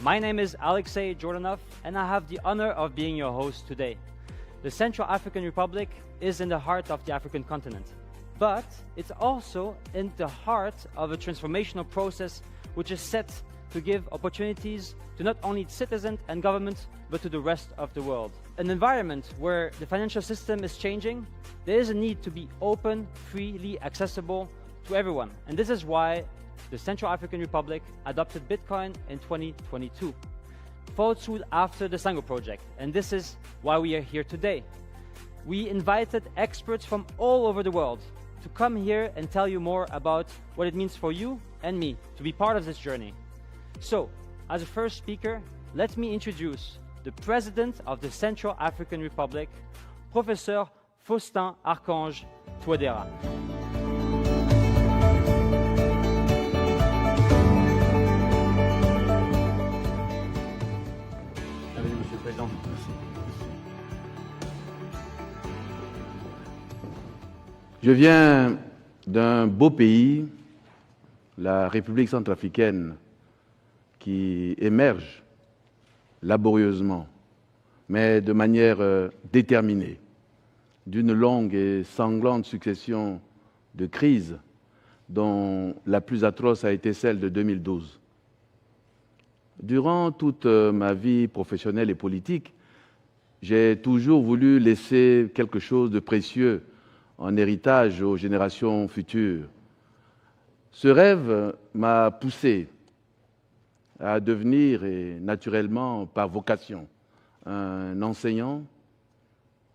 My name is Alexei Jordanov, and I have the honor of being your host today. The Central African Republic is in the heart of the African continent, but it's also in the heart of a transformational process which is set to give opportunities to not only its citizens and governments, but to the rest of the world. An environment where the financial system is changing, there is a need to be open, freely accessible to everyone. And this is why the Central African Republic adopted Bitcoin in 2022, followed suit after the Sango project. And this is why we are here today. We invited experts from all over the world to come here and tell you more about what it means for you and me to be part of this journey. So, as a first speaker, let me introduce the President of the Central African Republic, Professor Faustin Archange Touadéra. Bienvenue, Monsieur le Président. Je viens d'un beau pays, la République centrafricaine, qui émerge laborieusement, mais de manière déterminée, d'une longue et sanglante succession de crises dont la plus atroce a été celle de 2012. Durant toute ma vie professionnelle et politique, j'ai toujours voulu laisser quelque chose de précieux en héritage aux générations futures. Ce rêve m'a poussé à devenir, et naturellement par vocation, un enseignant,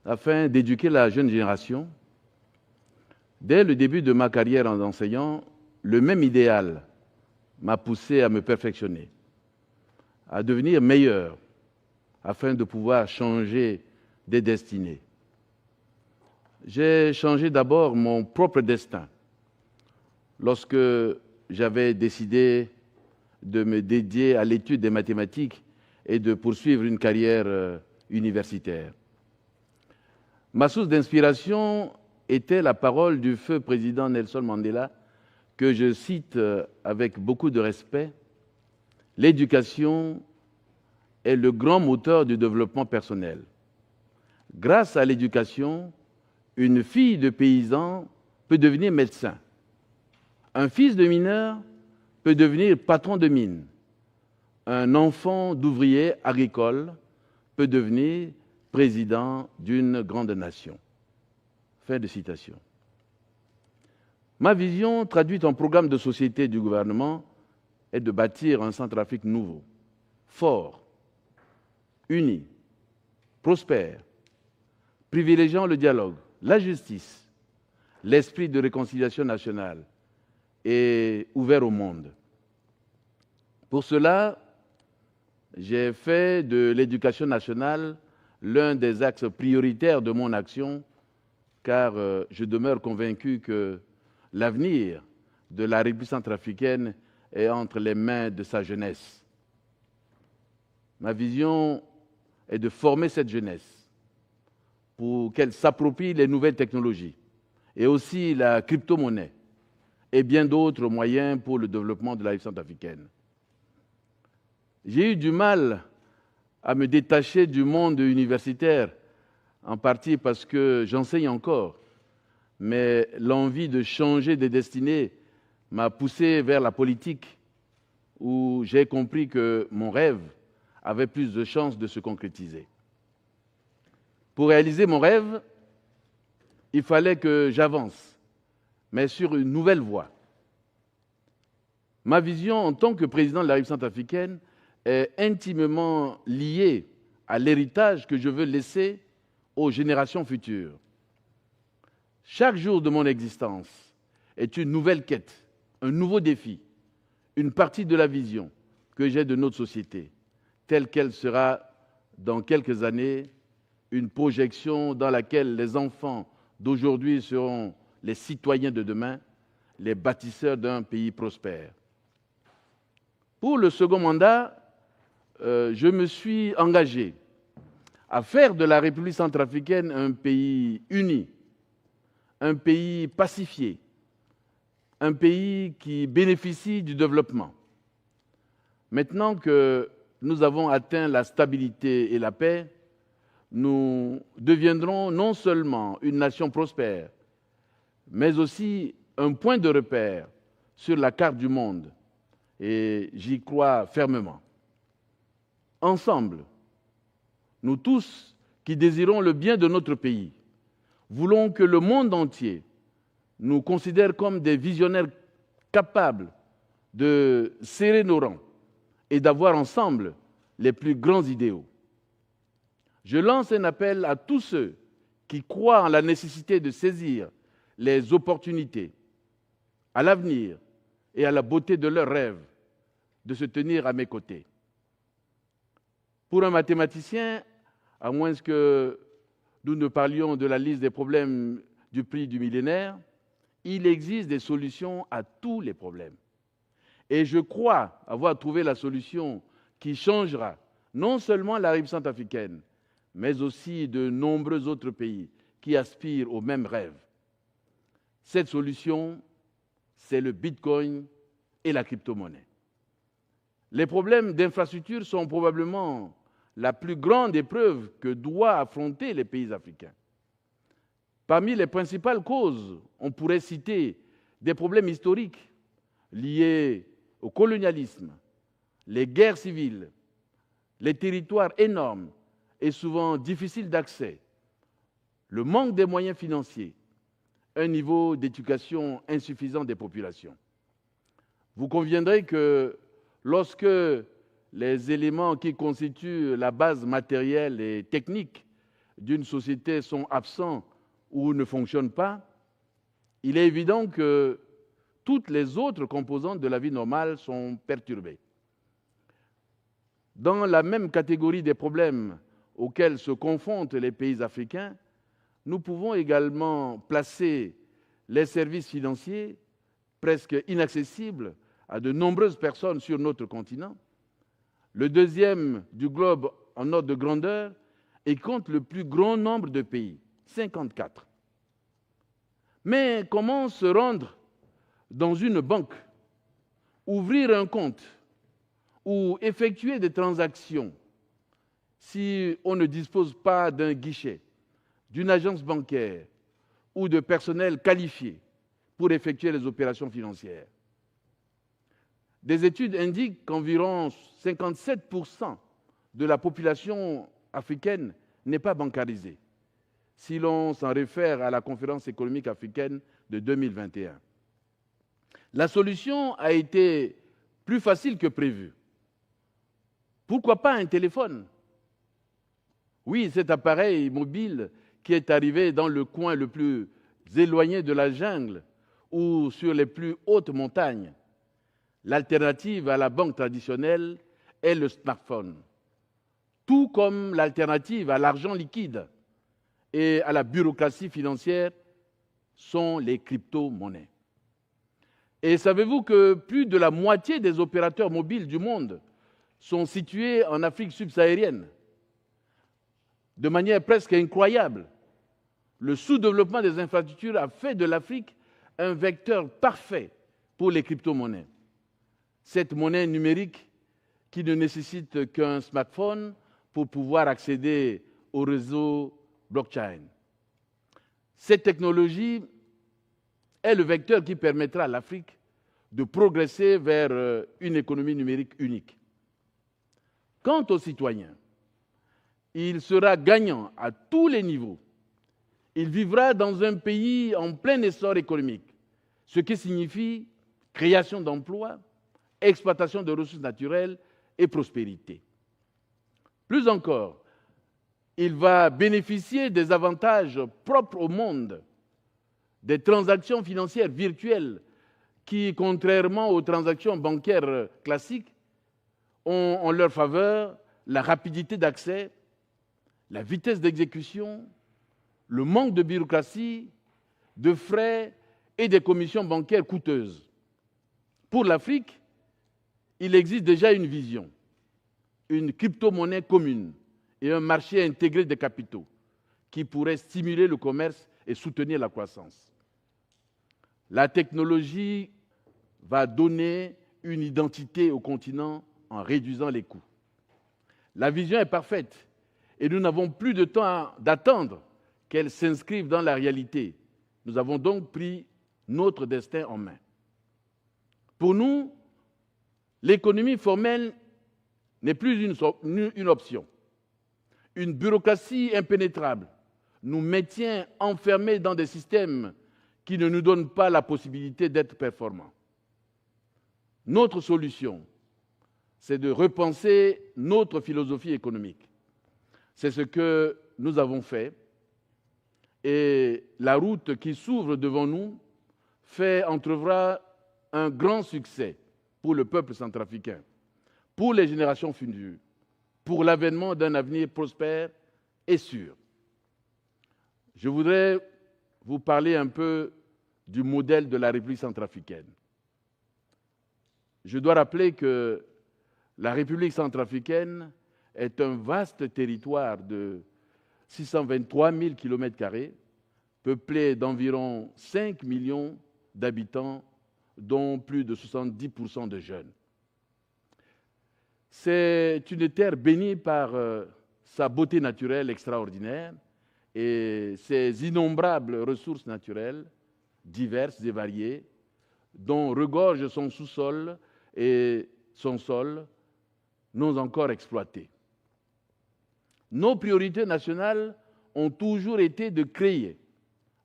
afin d'éduquer la jeune génération. Dès le début de ma carrière en enseignant, le même idéal m'a poussé à me perfectionner, à devenir meilleur, afin de pouvoir changer des destinées. J'ai changé d'abord mon propre destin lorsque j'avais décidé de me dédier à l'étude des mathématiques et de poursuivre une carrière universitaire. Ma source d'inspiration était la parole du feu président Nelson Mandela, que je cite avec beaucoup de respect. L'éducation est le grand moteur du développement personnel. Grâce à l'éducation, une fille de paysan peut devenir médecin. Un fils de mineur peut devenir patron de mine. Un enfant d'ouvrier agricole peut devenir président d'une grande nation. Fin de citation. Ma vision, traduite en programme de société du gouvernement, est de bâtir un Centrafrique nouveau, fort, uni, prospère, privilégiant le dialogue, la justice, l'esprit de réconciliation nationale et ouvert au monde. Pour cela, j'ai fait de l'éducation nationale l'un des axes prioritaires de mon action, car je demeure convaincu que l'avenir de la République centrafricaine est entre les mains de sa jeunesse. Ma vision est de former cette jeunesse pour qu'elle s'approprie les nouvelles technologies et aussi la crypto-monnaie et bien d'autres moyens pour le développement de la République centrafricaine. J'ai eu du mal à me détacher du monde universitaire, en partie parce que j'enseigne encore, mais l'envie de changer des destinées m'a poussé vers la politique, où j'ai compris que mon rêve avait plus de chances de se concrétiser. Pour réaliser mon rêve, il fallait que j'avance, mais sur une nouvelle voie. Ma vision en tant que président de la République centrafricaine est intimement liée à l'héritage que je veux laisser aux générations futures. Chaque jour de mon existence est une nouvelle quête, un nouveau défi, une partie de la vision que j'ai de notre société, telle qu'elle sera dans quelques années, une projection dans laquelle les enfants d'aujourd'hui seront les citoyens de demain, les bâtisseurs d'un pays prospère. Pour le second mandat, je me suis engagé à faire de la République centrafricaine un pays uni, un pays pacifié, un pays qui bénéficie du développement. Maintenant que nous avons atteint la stabilité et la paix, nous deviendrons non seulement une nation prospère, mais aussi un point de repère sur la carte du monde. Et j'y crois fermement. Ensemble, nous tous qui désirons le bien de notre pays, voulons que le monde entier nous considère comme des visionnaires capables de serrer nos rangs et d'avoir ensemble les plus grands idéaux. Je lance un appel à tous ceux qui croient en la nécessité de saisir les opportunités, à l'avenir et à la beauté de leurs rêves, de se tenir à mes côtés. Pour un mathématicien, à moins que nous ne parlions de la liste des problèmes du prix du millénaire, il existe des solutions à tous les problèmes. Et je crois avoir trouvé la solution qui changera non seulement la rive centrafricaine, mais aussi de nombreux autres pays qui aspirent aux mêmes rêves. Cette solution, c'est le Bitcoin et la crypto-monnaie. Les problèmes d'infrastructure sont probablement la plus grande épreuve que doivent affronter les pays africains. Parmi les principales causes, on pourrait citer des problèmes historiques liés au colonialisme, les guerres civiles, les territoires énormes et souvent difficiles d'accès, le manque des moyens financiers, un niveau d'éducation insuffisant des populations. Vous conviendrez que lorsque les éléments qui constituent la base matérielle et technique d'une société sont absents ou ne fonctionnent pas, il est évident que toutes les autres composantes de la vie normale sont perturbées. Dans la même catégorie des problèmes auxquels se confrontent les pays africains, nous pouvons également placer les services financiers presque inaccessibles à de nombreuses personnes sur notre continent, le deuxième du globe en ordre de grandeur et compte le plus grand nombre de pays, 54. Mais comment se rendre dans une banque, ouvrir un compte ou effectuer des transactions si on ne dispose pas d'un guichet, d'une agence bancaire ou de personnel qualifié pour effectuer les opérations financières? Des études indiquent qu'environ 57% de la population africaine n'est pas bancarisée, si l'on s'en réfère à la conférence économique africaine de 2021. La solution a été plus facile que prévu. Pourquoi pas un téléphone? Oui, cet appareil mobile qui est arrivé dans le coin le plus éloigné de la jungle ou sur les plus hautes montagnes. L'alternative à la banque traditionnelle est le smartphone, tout comme l'alternative à l'argent liquide et à la bureaucratie financière sont les crypto-monnaies. Et savez-vous que plus de la moitié des opérateurs mobiles du monde sont situés en Afrique subsaharienne? De manière presque incroyable, le sous-développement des infrastructures a fait de l'Afrique un vecteur parfait pour les crypto-monnaies. Cette monnaie numérique qui ne nécessite qu'un smartphone pour pouvoir accéder au réseau blockchain. Cette technologie est le vecteur qui permettra à l'Afrique de progresser vers une économie numérique unique. Quant aux citoyens, il sera gagnant à tous les niveaux. Il vivra dans un pays en plein essor économique, ce qui signifie création d'emplois, exploitation de ressources naturelles et prospérité. Plus encore, il va bénéficier des avantages propres au monde, des transactions financières virtuelles qui, contrairement aux transactions bancaires classiques, ont en leur faveur la rapidité d'accès, la vitesse d'exécution, le manque de bureaucratie, de frais et des commissions bancaires coûteuses. Pour l'Afrique, il existe déjà une vision, une crypto-monnaie commune et un marché intégré des capitaux qui pourrait stimuler le commerce et soutenir la croissance. La technologie va donner une identité au continent en réduisant les coûts. La vision est parfaite et nous n'avons plus de temps d'attendre qu'elle s'inscrive dans la réalité. Nous avons donc pris notre destin en main. Pour nous, l'économie formelle n'est plus une option. Une bureaucratie impénétrable nous maintient enfermés dans des systèmes qui ne nous donnent pas la possibilité d'être performants. Notre solution, c'est de repenser notre philosophie économique. C'est ce que nous avons fait et la route qui s'ouvre devant nous fait entrevoir un grand succès pour le peuple centrafricain, pour les générations futures, pour l'avènement d'un avenir prospère et sûr. Je voudrais vous parler un peu du modèle de la République centrafricaine. Je dois rappeler que la République centrafricaine est un vaste territoire de 623 000 km², peuplé d'environ 5 millions d'habitants, dont plus de 70% de jeunes. C'est une terre bénie par sa beauté naturelle extraordinaire et ses innombrables ressources naturelles, diverses et variées, dont regorge son sous-sol et son sol non encore exploités. Nos priorités nationales ont toujours été de créer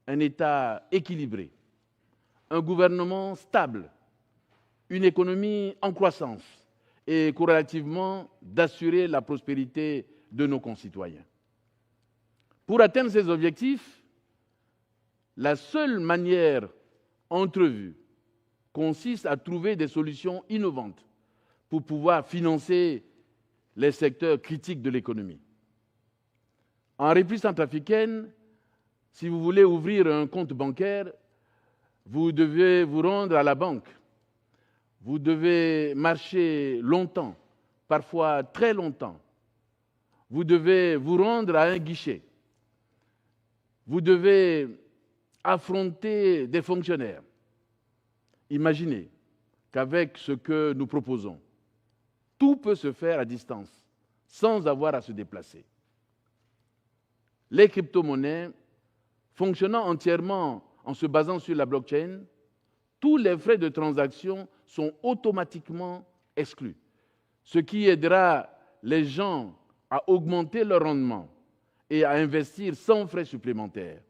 un État équilibré, un gouvernement stable, une économie en croissance et corrélativement d'assurer la prospérité de nos concitoyens. Pour atteindre ces objectifs, la seule manière entrevue consiste à trouver des solutions innovantes pour pouvoir financer les secteurs critiques de l'économie. En République centrafricaine, si vous voulez ouvrir un compte bancaire, vous devez vous rendre à la banque. Vous devez marcher longtemps, parfois très longtemps. Vous devez vous rendre à un guichet. Vous devez affronter des fonctionnaires. Imaginez qu'avec ce que nous proposons, tout peut se faire à distance, sans avoir à se déplacer. Les crypto-monnaies, fonctionnant entièrement en se basant sur la blockchain, tous les frais de transaction sont automatiquement exclus, ce qui aidera les gens à augmenter leur rendement et à investir sans frais supplémentaires.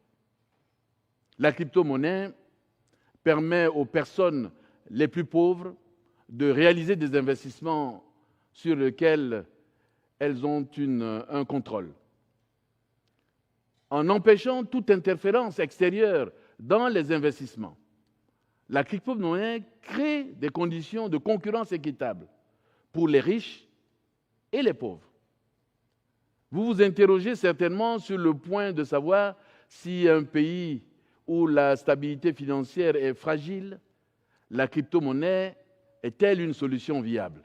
La crypto-monnaie permet aux personnes les plus pauvres de réaliser des investissements sur lesquels elles ont un contrôle. En empêchant toute interférence extérieure dans les investissements, la crypto-monnaie crée des conditions de concurrence équitable pour les riches et les pauvres. Vous vous interrogez certainement sur le point de savoir si un pays où la stabilité financière est fragile, la crypto-monnaie est-elle une solution viable?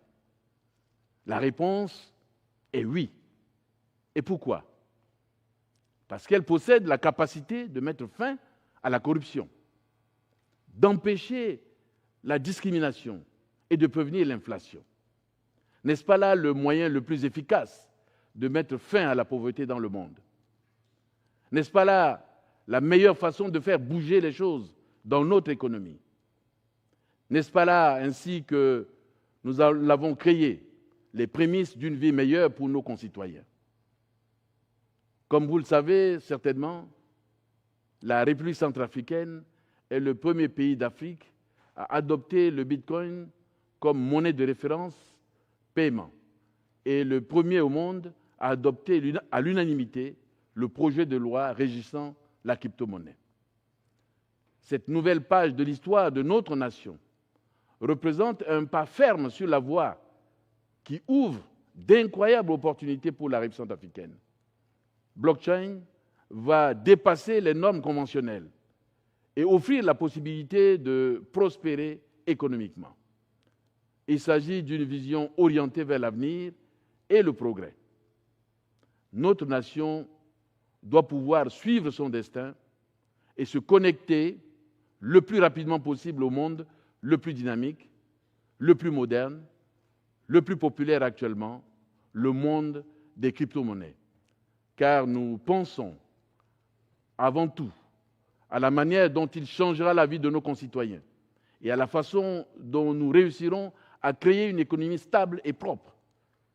La réponse est oui. Et pourquoi? Parce qu'elle possède la capacité de mettre fin à la corruption, d'empêcher la discrimination et de prévenir l'inflation. N'est-ce pas là le moyen le plus efficace de mettre fin à la pauvreté dans le monde? N'est-ce pas là la meilleure façon de faire bouger les choses dans notre économie? N'est-ce pas là ainsi que nous l'avons créé, les prémices d'une vie meilleure pour nos concitoyens? Comme vous le savez certainement, la République centrafricaine est le premier pays d'Afrique à adopter le Bitcoin comme monnaie de référence paiement et le premier au monde à adopter à l'unanimité le projet de loi régissant la crypto-monnaie. Cette nouvelle page de l'histoire de notre nation représente un pas ferme sur la voie qui ouvre d'incroyables opportunités pour la République centrafricaine. Blockchain va dépasser les normes conventionnelles et offrir la possibilité de prospérer économiquement. Il s'agit d'une vision orientée vers l'avenir et le progrès. Notre nation doit pouvoir suivre son destin et se connecter le plus rapidement possible au monde le plus dynamique, le plus moderne, le plus populaire actuellement, le monde des crypto-monnaies, car nous pensons avant tout à la manière dont il changera la vie de nos concitoyens et à la façon dont nous réussirons à créer une économie stable et propre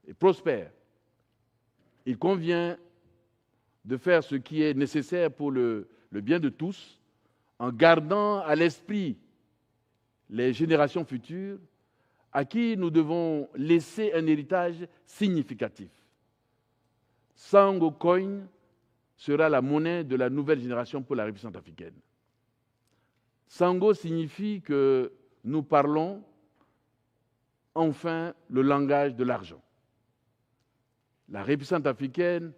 et prospère. Il convient de faire ce qui est nécessaire pour le bien de tous, en gardant à l'esprit les générations futures à qui nous devons laisser un héritage significatif. Sango Coin sera la monnaie de la nouvelle génération pour la République centrafricaine. Sango signifie que nous parlons enfin le langage de l'argent. La République centrafricaine,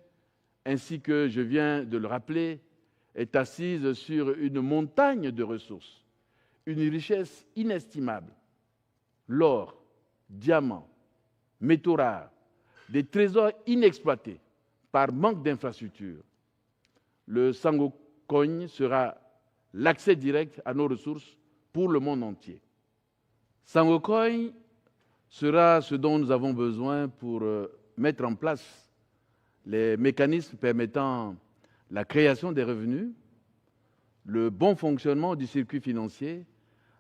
ainsi que je viens de le rappeler, est assise sur une montagne de ressources, une richesse inestimable. L'or, diamants, métaux rares, des trésors inexploités par manque d'infrastructures. Le Sango Coin sera l'accès direct à nos ressources pour le monde entier. Sango Coin sera ce dont nous avons besoin pour mettre en place les mécanismes permettant la création des revenus, le bon fonctionnement du circuit financier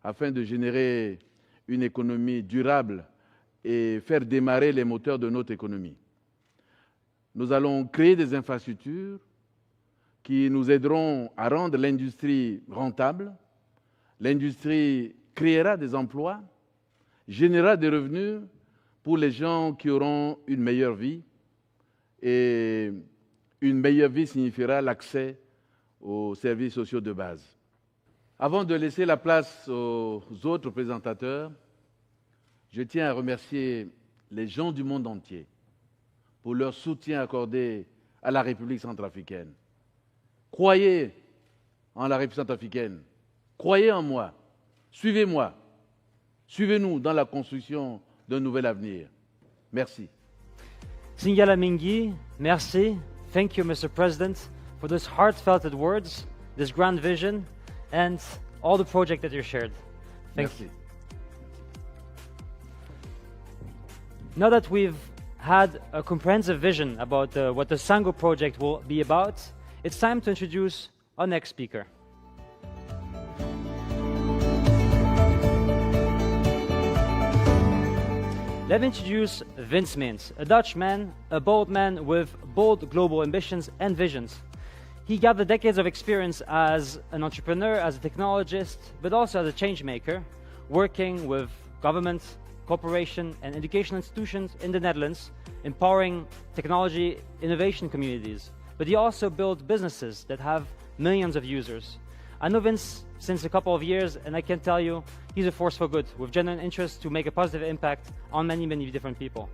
afin de générer une économie durable et faire démarrer les moteurs de notre économie. Nous allons créer des infrastructures qui nous aideront à rendre l'industrie rentable. L'industrie créera des emplois, générera des revenus pour les gens qui auront une meilleure vie. Et une meilleure vie signifiera l'accès aux services sociaux de base. Avant de laisser la place aux autres présentateurs, je tiens à remercier les gens du monde entier pour leur soutien accordé à la République centrafricaine. Croyez en la République centrafricaine, croyez en moi, suivez-moi, suivez-nous dans la construction d'un nouvel avenir. Merci. Singala Mingi, merci. Thank you, Mr. President, for those heartfelt words, this grand vision, and all the project that you shared. Thank you. Now that we've had a comprehensive vision about what the Sango project will be about, it's time to introduce our next speaker. Let me introduce Vince Meens, a Dutch man, a bold man with bold global ambitions and visions. He gathered decades of experience as an entrepreneur, as a technologist, but also as a change maker, working with government, corporation, and educational institutions in the Netherlands, empowering technology innovation communities. But he also built businesses that have millions of users. I know Vince since a couple of years, and I can tell you he's a force for good, with genuine interest to make a positive impact on many, many different people.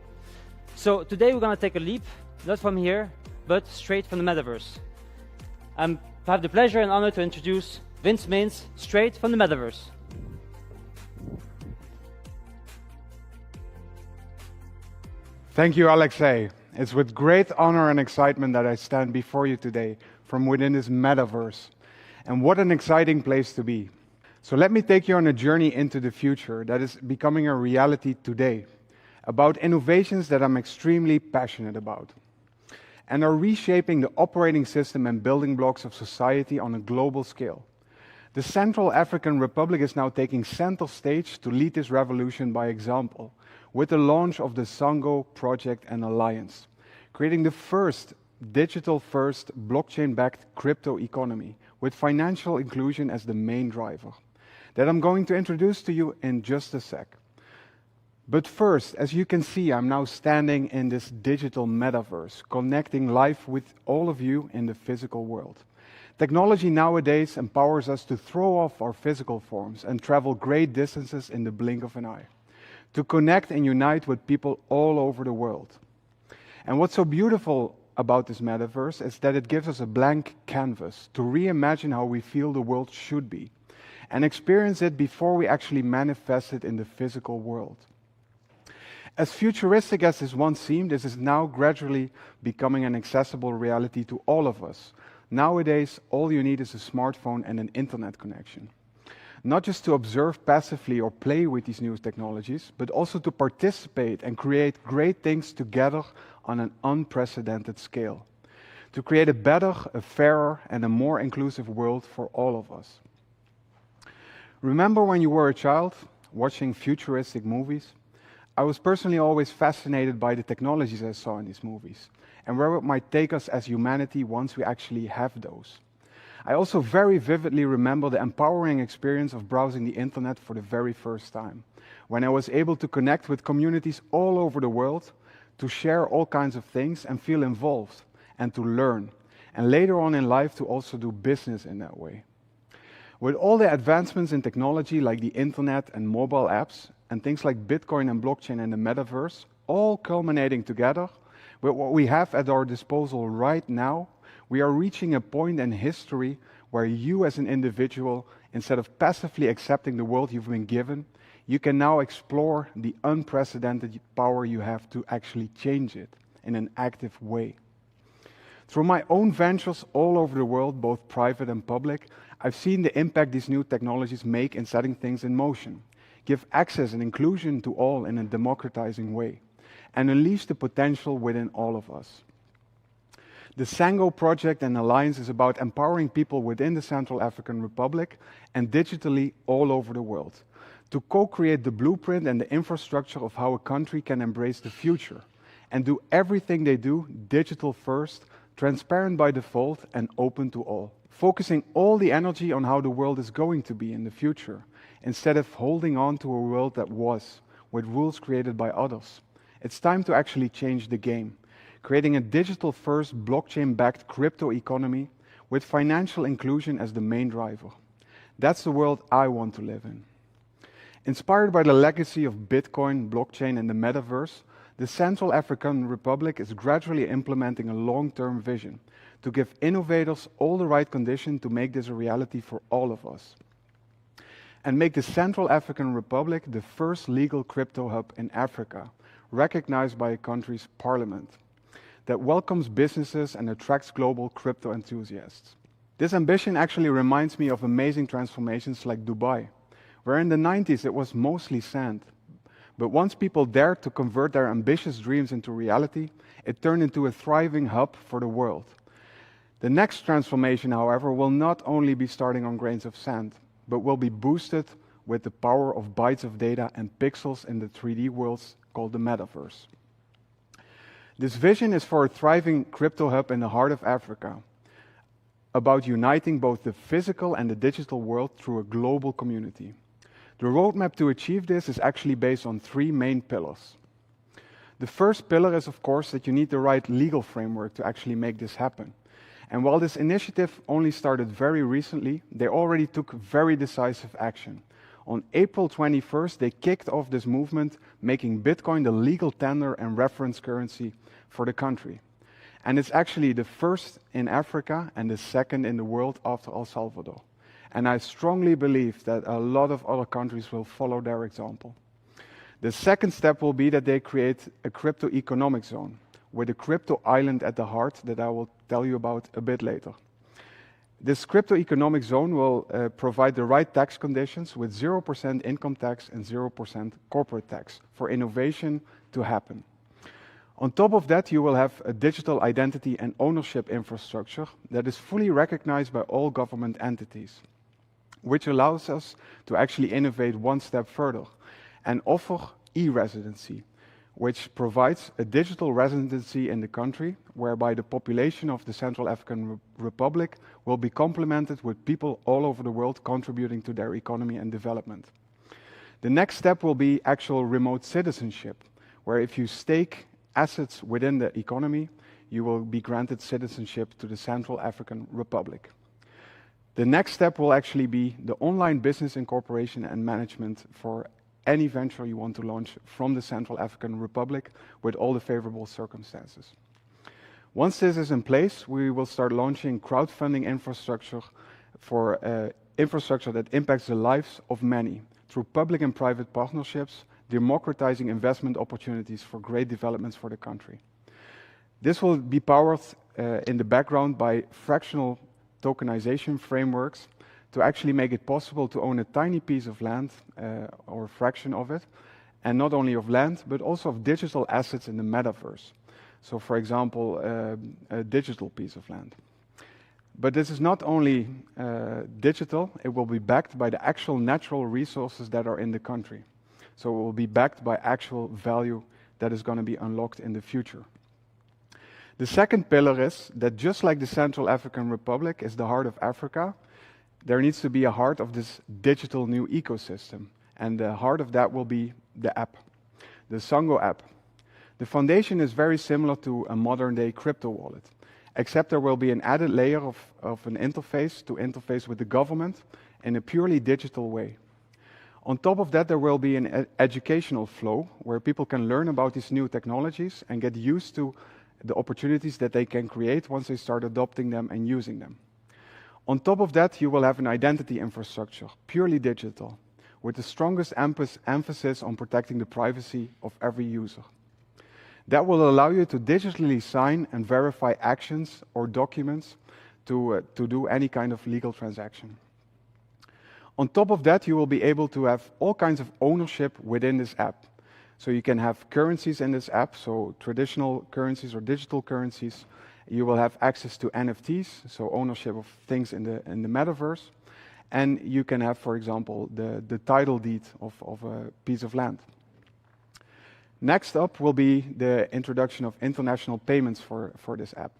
So today we're going to take a leap, not from here, but straight from the metaverse. I have the pleasure and honor to introduce Vince Meens, straight from the metaverse. Thank you, Alexei. It's with great honor and excitement that I stand before you today from within this metaverse. And what an exciting place to be. So let me take you on a journey into the future that is becoming a reality today, about innovations that I'm extremely passionate about, and are reshaping the operating system and building blocks of society on a global scale. The Central African Republic is now taking center stage to lead this revolution by example, with the launch of the Sango project and alliance, creating the first digital-first, blockchain-backed crypto economy, with financial inclusion as the main driver, that I'm going to introduce to you in just a sec. But first, as you can see, I'm now standing in this digital metaverse, connecting life with all of you in the physical world. Technology nowadays empowers us to throw off our physical forms and travel great distances in the blink of an eye, to connect and unite with people all over the world. And what's so beautiful about this metaverse is that it gives us a blank canvas to reimagine how we feel the world should be and experience it before we actually manifest it in the physical world. As futuristic as this once seemed, this is now gradually becoming an accessible reality to all of us. Nowadays, all you need is a smartphone and an internet connection. Not just to observe passively or play with these new technologies, but also to participate and create great things together on an unprecedented scale, to create a better, a fairer, and a more inclusive world for all of us. Remember when you were a child, watching futuristic movies? I was personally always fascinated by the technologies I saw in these movies, and where it might take us as humanity once we actually have those. I also very vividly remember the empowering experience of browsing the internet for the very first time, when I was able to connect with communities all over the world, to share all kinds of things and feel involved, and to learn, and later on in life to also do business in that way. With all the advancements in technology like the internet and mobile apps, and things like Bitcoin and blockchain and the metaverse, all culminating together, with what we have at our disposal right now, we are reaching a point in history where you as an individual, instead of passively accepting the world you've been given, you can now explore the unprecedented power you have to actually change it in an active way. Through my own ventures all over the world, both private and public, I've seen the impact these new technologies make in setting things in motion, give access and inclusion to all in a democratizing way, and unleash the potential within all of us. The Sango project and alliance is about empowering people within the Central African Republic and digitally all over the world to co-create the blueprint and the infrastructure of how a country can embrace the future and do everything they do digital first, transparent by default, and open to all, focusing all the energy on how the world is going to be in the future, instead of holding on to a world that was, with rules created by others. It's time to actually change the game, creating a digital-first, blockchain-backed crypto economy with financial inclusion as the main driver. That's the world I want to live in. Inspired by the legacy of Bitcoin, blockchain, and the metaverse, the Central African Republic is gradually implementing a long-term vision to give innovators all the right conditions to make this a reality for all of us, and make the Central African Republic the first legal crypto hub in Africa, recognized by a country's parliament, that welcomes businesses and attracts global crypto enthusiasts. This ambition actually reminds me of amazing transformations like Dubai, where in the 90s it was mostly sand. But once people dared to convert their ambitious dreams into reality, it turned into a thriving hub for the world. The next transformation, however, will not only be starting on grains of sand, but will be boosted with the power of bytes of data and pixels in the 3D worlds called the metaverse. This vision is for a thriving crypto hub in the heart of Africa, about uniting both the physical and the digital world through a global community. The roadmap to achieve this is actually based on three main pillars. The first pillar is, of course, that you need the right legal framework to actually make this happen. And while this initiative only started very recently, they already took very decisive action. On April 21st, they kicked off this movement, making Bitcoin the legal tender and reference currency for the country. And it's actually the first in Africa and the second in the world after El Salvador. And I strongly believe that a lot of other countries will follow their example. The second step will be that they create a crypto economic zone, with a crypto island at the heart that I will tell you about a bit later. This crypto economic zone will provide the right tax conditions with 0% income tax and 0% corporate tax for innovation to happen. On top of that, you will have a digital identity and ownership infrastructure that is fully recognized by all government entities, which allows us to actually innovate one step further and offer e-residency, which provides a digital residency in the country, whereby the population of the Central African Republic will be complemented with people all over the world contributing to their economy and development. The next step will be actual remote citizenship, where if you stake assets within the economy, you will be granted citizenship to the Central African Republic. The next step will actually be the online business incorporation and management for any venture you want to launch from the Central African Republic with all the favorable circumstances. Once this is in place, we will start launching crowdfunding infrastructure for infrastructure that impacts the lives of many through public and private partnerships, democratizing investment opportunities for great developments for the country. This will be powered in the background by fractional tokenization frameworks to actually make it possible to own a tiny piece of land or a fraction of it, and not only of land, but also of digital assets in the metaverse. So for example, a digital piece of land. But this is not only digital, it will be backed by the actual natural resources that are in the country. So it will be backed by actual value that is going to be unlocked in the future. The second pillar is that just like the Central African Republic is the heart of Africa, there needs to be a heart of this digital new ecosystem. And the heart of that will be the app, the Sango app. The foundation is very similar to a modern-day crypto wallet, except there will be an added layer of an interface to interface with the government in a purely digital way. On top of that, there will be an educational flow where people can learn about these new technologies and get used to the opportunities that they can create once they start adopting them and using them. On top of that, you will have an identity infrastructure, purely digital, with the strongest emphasis on protecting the privacy of every user. That will allow you to digitally sign and verify actions or documents to do any kind of legal transaction. On top of that, you will be able to have all kinds of ownership within this app. So you can have currencies in this app, so traditional currencies or digital currencies. You will have access to NFTs, so ownership of things in the metaverse. And you can have, for example, the title deed of a piece of land. Next up will be the introduction of international payments for this app.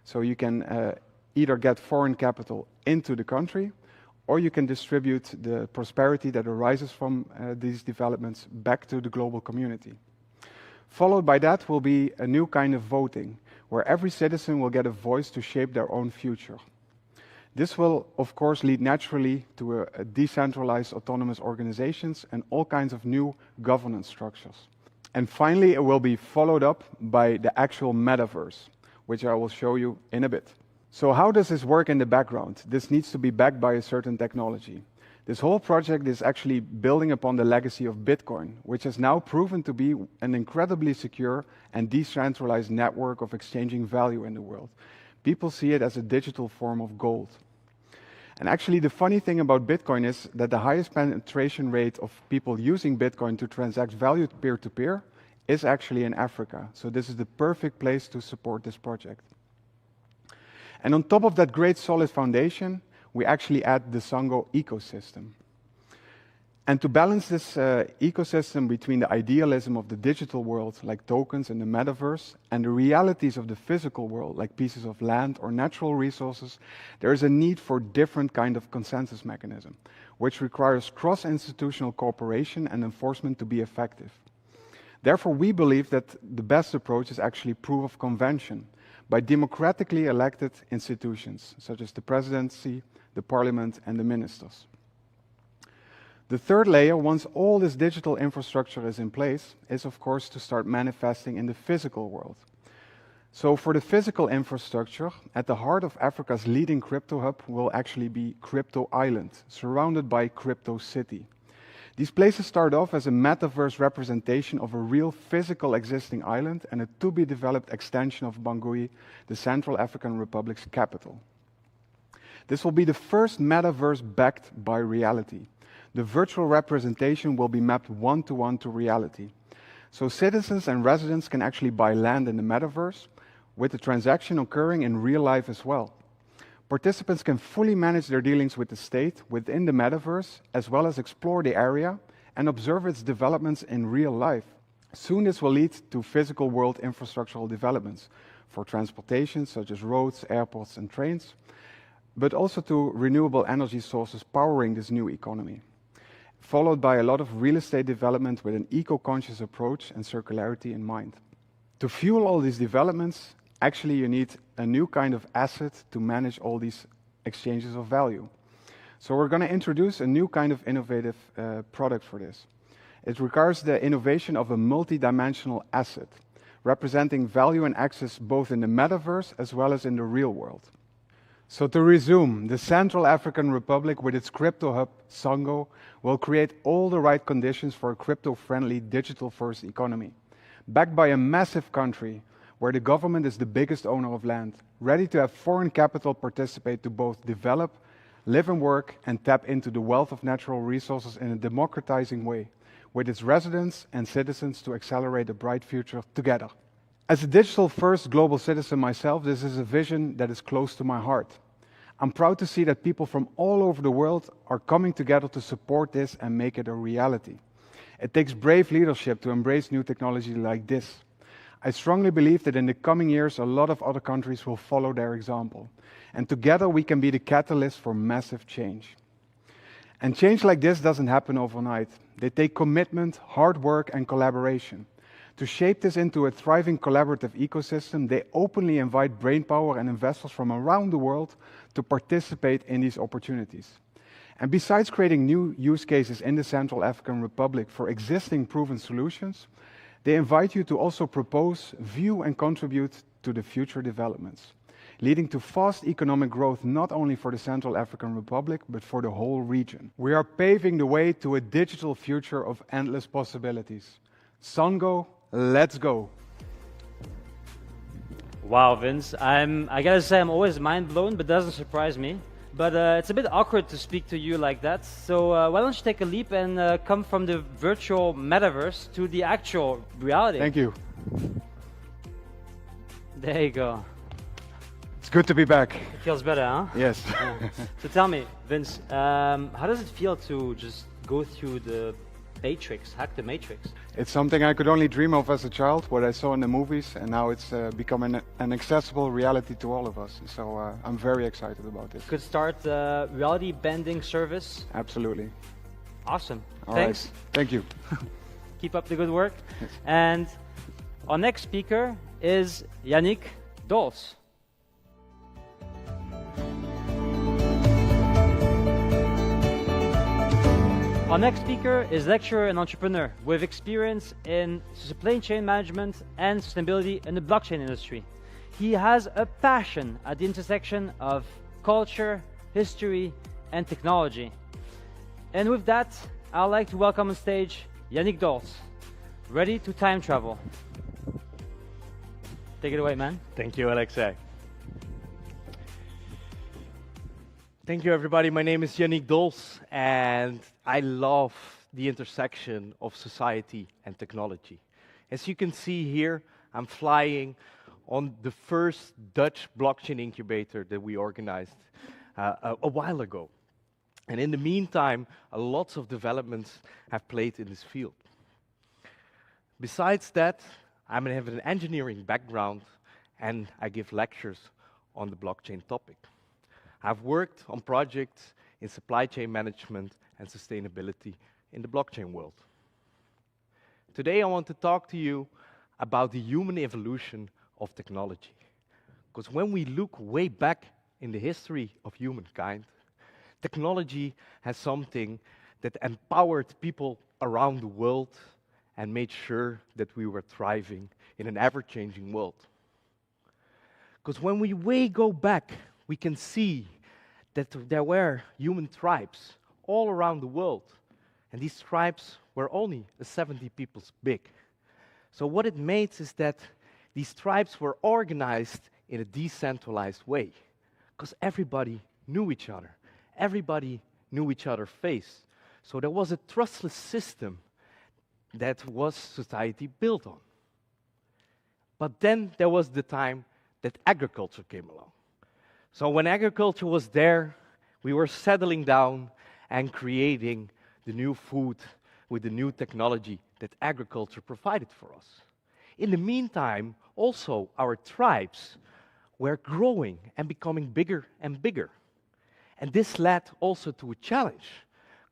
So you can either get foreign capital into the country, or you can distribute the prosperity that arises from these developments back to the global community. Followed by that will be a new kind of voting, where every citizen will get a voice to shape their own future. This will, of course, lead naturally to a decentralized autonomous organizations and all kinds of new governance structures. And finally, it will be followed up by the actual metaverse, which I will show you in a bit. So how does this work in the background? This needs to be backed by a certain technology. This whole project is actually building upon the legacy of Bitcoin, which has now proven to be an incredibly secure and decentralized network of exchanging value in the world. People see it as a digital form of gold. And actually, the funny thing about Bitcoin is that the highest penetration rate of people using Bitcoin to transact value peer-to-peer is actually in Africa. So this is the perfect place to support this project. And on top of that great solid foundation, we actually add the Sango ecosystem. And to balance this ecosystem between the idealism of the digital world, like tokens and the metaverse, and the realities of the physical world, like pieces of land or natural resources, there is a need for different kind of consensus mechanism, which requires cross-institutional cooperation and enforcement to be effective. Therefore, we believe that the best approach is actually proof of convention, by democratically elected institutions, such as the presidency, the parliament, and the ministers. The third layer, once all this digital infrastructure is in place, is of course to start manifesting in the physical world. So for the physical infrastructure, at the heart of Africa's leading crypto hub will actually be Crypto Island, surrounded by Crypto City. These places start off as a metaverse representation of a real physical existing island and a to-be-developed extension of Bangui, the Central African Republic's capital. This will be the first metaverse backed by reality. The virtual representation will be mapped one-to-one to reality. So citizens and residents can actually buy land in the metaverse, with the transaction occurring in real life as well. Participants can fully manage their dealings with the state within the metaverse, as well as explore the area and observe its developments in real life. Soon this will lead to physical world infrastructural developments for transportation, such as roads, airports, and trains, but also to renewable energy sources powering this new economy, followed by a lot of real estate development with an eco-conscious approach and circularity in mind. To fuel all these developments, actually you need a new kind of asset to manage all these exchanges of value. So we're going to introduce a new kind of innovative product for this. It requires the innovation of a multi-dimensional asset, representing value and access both in the metaverse as well as in the real world. So to resume, the Central African Republic with its crypto hub, Sango, will create all the right conditions for a crypto-friendly, digital-first economy, backed by a massive country where the government is the biggest owner of land, ready to have foreign capital participate to both develop, live and work, and tap into the wealth of natural resources in a democratizing way, with its residents and citizens to accelerate a bright future together. As a digital-first global citizen myself, this is a vision that is close to my heart. I'm proud to see that people from all over the world are coming together to support this and make it a reality. It takes brave leadership to embrace new technology like this. I strongly believe that in the coming years, a lot of other countries will follow their example. And together we can be the catalyst for massive change. And change like this doesn't happen overnight. They take commitment, hard work, and collaboration. To shape this into a thriving collaborative ecosystem, they openly invite brainpower and investors from around the world to participate in these opportunities. And besides creating new use cases in the Central African Republic for existing proven solutions, they invite you to also propose, view, and contribute to the future developments, leading to fast economic growth not only for the Central African Republic, but for the whole region. We are paving the way to a digital future of endless possibilities. Sango, let's go. Wow, Vince. I gotta say, I'm always mind blown, but doesn't surprise me. But it's a bit awkward to speak to you like that. So why don't you take a leap and come from the virtual metaverse to the actual reality? Thank you. There you go. It's good to be back. It feels better, huh? Yes. Yeah. So tell me, Vince, how does it feel to just go through the matrix, hack the matrix? It's something I could only dream of as a child, what I saw in the movies, and now it's become an accessible reality to all of us. So I'm very excited about this. Could start reality bending service. Absolutely. Awesome. All Thanks. right. Thank you. Keep up the good work. Yes. And our next speaker is Yannick Dols. Our next speaker is lecturer and entrepreneur with experience in supply chain management and sustainability in the blockchain industry. He has a passion at the intersection of culture, history, and technology. And with that, I'd like to welcome on stage Yannick Dols, ready to time travel. Take it away, man. Thank you, Alexei. Thank you, everybody. My name is Yannick Dols, and I love the intersection of society and technology. As you can see here, I'm flying on the first Dutch blockchain incubator that we organized a while ago. And in the meantime, lots of developments have played in this field. Besides that, I have an engineering background, and I give lectures on the blockchain topic. I've worked on projects in supply chain management and sustainability in the blockchain world. Today I want to talk to you about the human evolution of technology. Because when we look way back in the history of humankind, technology has something that empowered people around the world and made sure that we were thriving in an ever-changing world. Because when we go back, we can see that there were human tribes all around the world, and these tribes were only 70 people big. So what it made is that these tribes were organized in a decentralized way, because everybody knew each other. Everybody knew each other's face. So there was a trustless system that was society built on. But then there was the time that agriculture came along. So when agriculture was there, we were settling down and creating the new food with the new technology that agriculture provided for us. In the meantime, also our tribes were growing and becoming bigger and bigger. And this led also to a challenge,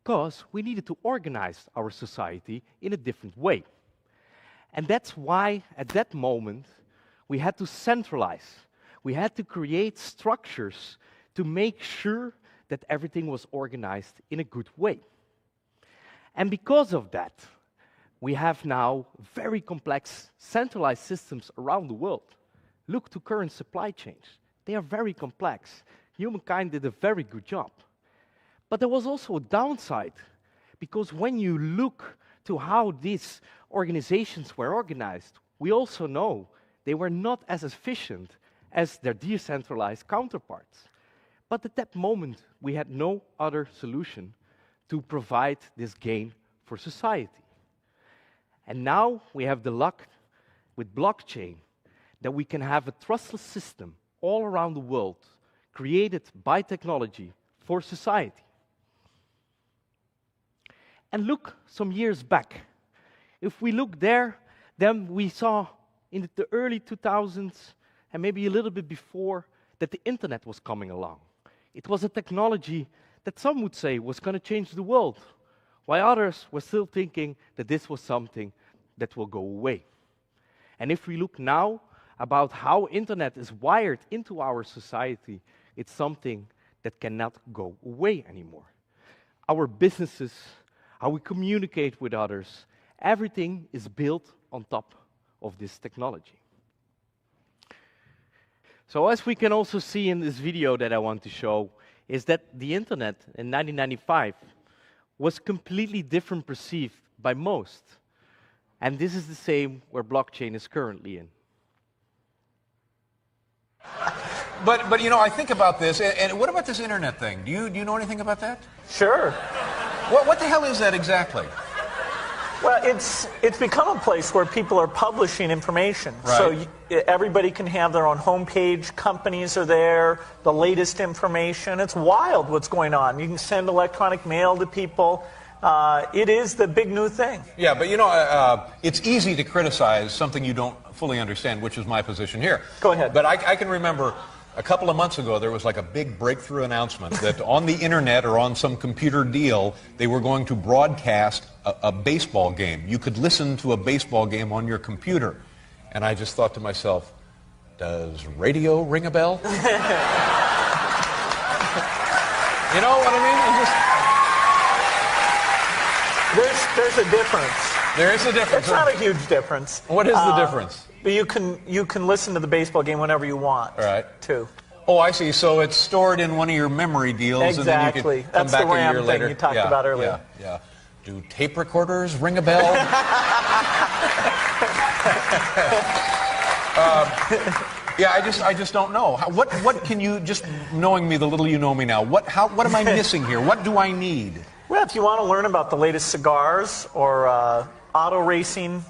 because we needed to organize our society in a different way. And that's why, at that moment, we had to centralize. We had to create structures to make sure that everything was organized in a good way. And because of that, we have now very complex centralized systems around the world. Look to current supply chains. They are very complex. Humankind did a very good job. But there was also a downside, because when you look to how these organizations were organized, we also know they were not as efficient as their decentralized counterparts. But at that moment, we had no other solution to provide this gain for society. And now we have the luck with blockchain that we can have a trustless system all around the world created by technology for society. And look some years back. If we look there, then we saw in the early 2000s, and maybe a little bit before, that the internet was coming along. It was a technology that some would say was going to change the world, while others were still thinking that this was something that will go away. And if we look now about how internet is wired into our society, it's something that cannot go away anymore. Our businesses, how we communicate with others, everything is built on top of this technology. So as we can also see in this video that I want to show, is that the internet in 1995 was completely different perceived by most. And this is the same where blockchain is currently in. But you know, I think about this, and what about this internet thing? Do you know anything about that? Sure. What the hell is that exactly? Well, it's become a place where people are publishing information. Right. So everybody can have their own homepage. Companies are there, the latest information. It's wild what's going on. You can send electronic mail to people. It is the big new thing. Yeah, but you know, it's easy to criticize something you don't fully understand, which is my position here. Go ahead. But I can remember a couple of months ago, there was like a big breakthrough announcement that on the internet or on some computer deal, they were going to broadcast a baseball game. You could listen to a baseball game on your computer. And I just thought to myself, does radio ring a bell? You know what I mean? There's a difference. There is a difference. It's not a huge difference. What is the difference? But you can listen to the baseball game whenever you want. All right. Too. Oh, I see. So it's stored in one of your memory deals, Exactly. and then you can come That's back the a year RAM later. thing you talked about earlier. Yeah. Do tape recorders ring a bell? Yeah, I just don't know. What can you, just knowing me the little you know me now, what am I missing here? What do I need? Well, if you want to learn about the latest cigars or auto racing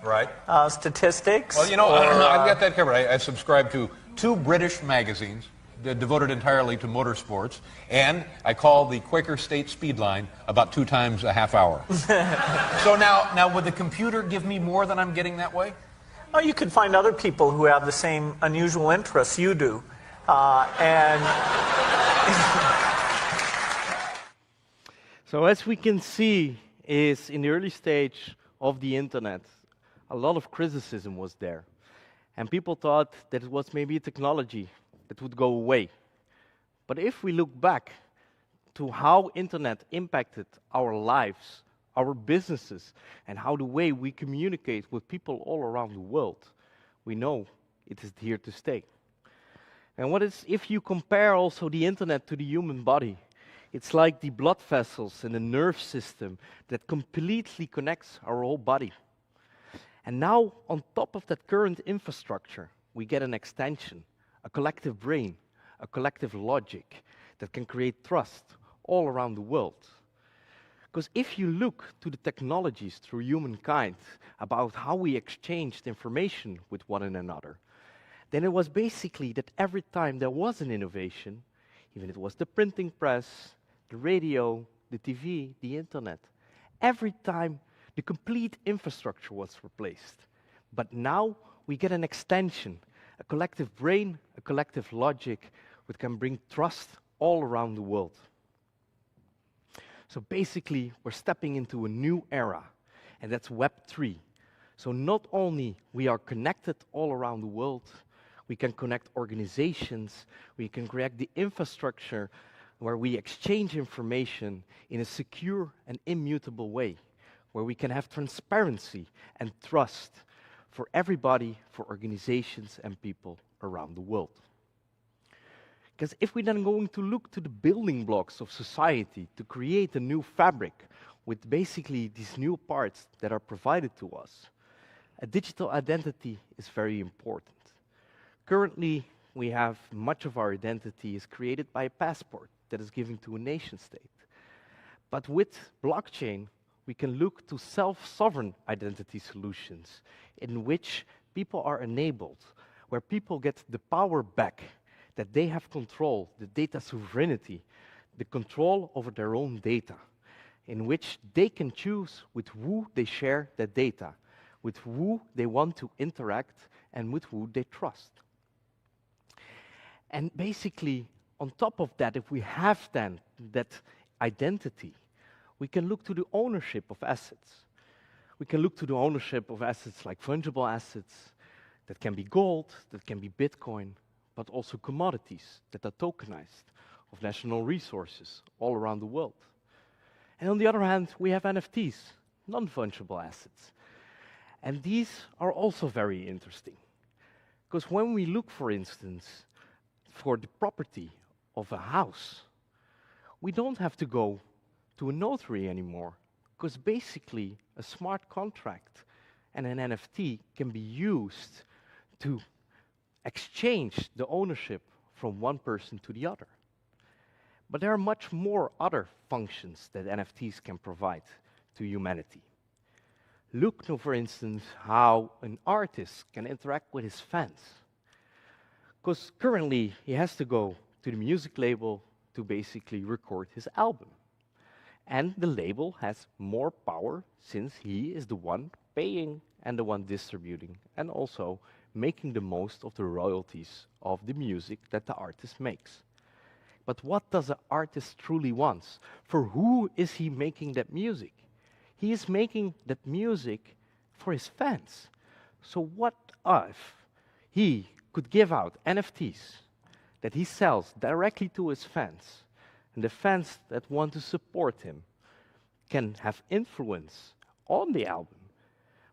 statistics. Well, you know, I've got that covered. I subscribe to 2 British magazines devoted entirely to motorsports, and I call the Quaker State Speed Line about 2 times a half hour. So now, would the computer give me more than I'm getting that way? Oh, you could find other people who have the same unusual interests you do, So as we can see, is in the early stage of the internet, a lot of criticism was there. And people thought that it was maybe a technology that would go away. But if we look back to how internet impacted our lives, our businesses, and how the way we communicate with people all around the world, we know it is here to stay. And if you compare also the internet to the human body, it's like the blood vessels and the nerve system that completely connects our whole body. And now, on top of that current infrastructure, we get an extension, a collective brain, a collective logic that can create trust all around the world. Because if you look to the technologies through humankind about how we exchanged information with one another, then it was basically that every time there was an innovation, even if it was the printing press, the radio, the TV, the internet, every time the complete infrastructure was replaced. But now we get an extension, a collective brain, a collective logic, which can bring trust all around the world. So basically, we're stepping into a new era, and that's Web 3. So not only we are connected all around the world, we can connect organizations, we can create the infrastructure where we exchange information in a secure and immutable way, where we can have transparency and trust for everybody, for organizations and people around the world. Because if we then going to look to the building blocks of society to create a new fabric with basically these new parts that are provided to us, a digital identity is very important. Currently, we have much of our identity is created by a passport that is given to a nation state. But with blockchain, we can look to self-sovereign identity solutions in which people are enabled where people get the power back, that they have control, the data sovereignty, the control over their own data, in which they can choose with who they share their data, with who they want to interact, and with who they trust. And basically, on top of that, if we have then that identity, we can look to the ownership of assets. We can look to the ownership of assets like fungible assets, that can be gold, that can be Bitcoin, but also commodities that are tokenized, of national resources all around the world. And on the other hand, we have NFTs, non-fungible assets. And these are also very interesting. Because when we look, for instance, for the property of a house, we don't have to go to a notary anymore, because basically a smart contract and an NFT can be used to exchange the ownership from one person to the other. But there are much more other functions that NFTs can provide to humanity. Look now, for instance, how an artist can interact with his fans. Because currently he has to go to the music label to basically record his album. And the label has more power since he is the one paying and the one distributing and also making the most of the royalties of the music that the artist makes. But what does an artist truly want? For who is he making that music? He is making that music for his fans. So what if he could give out NFTs that he sells directly to his fans, and the fans that want to support him can have influence on the album,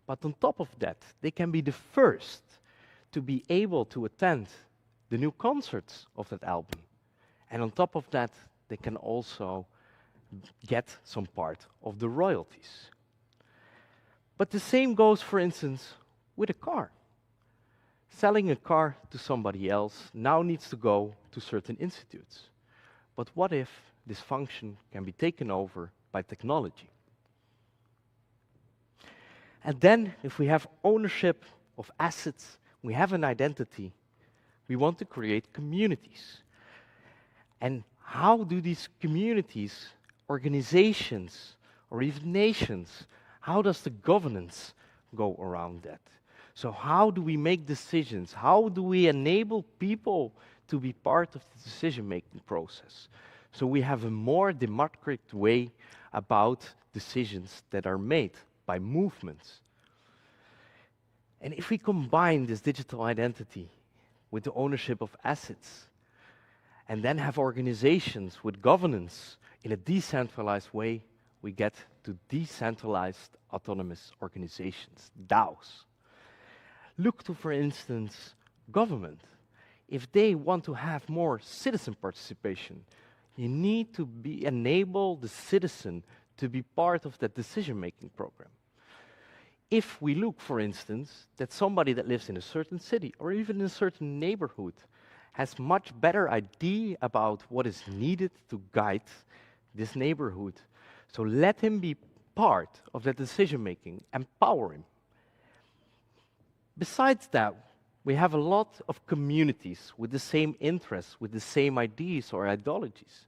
but on top of that, they can be the first to be able to attend the new concerts of that album. And on top of that, they can also get some part of the royalties. But the same goes, for instance, with a car. Selling a car to somebody else now needs to go to certain institutes. But what if this function can be taken over by technology? And then, if we have ownership of assets, we have an identity, we want to create communities. And how do these communities, organizations, or even nations, how does the governance go around that? So how do we make decisions? How do we enable people to be part of the decision-making process? So we have a more democratic way about decisions that are made by movements. And if we combine this digital identity with the ownership of assets, and then have organizations with governance in a decentralized way, we get to decentralized autonomous organizations, DAOs. Look to, for instance, government. If they want to have more citizen participation, you need to enable the citizen to be part of that decision-making program. If we look, for instance, that somebody that lives in a certain city or even in a certain neighborhood has much better idea about what is needed to guide this neighborhood, so let him be part of that decision-making, empower him. Besides that, we have a lot of communities with the same interests, with the same ideas or ideologies.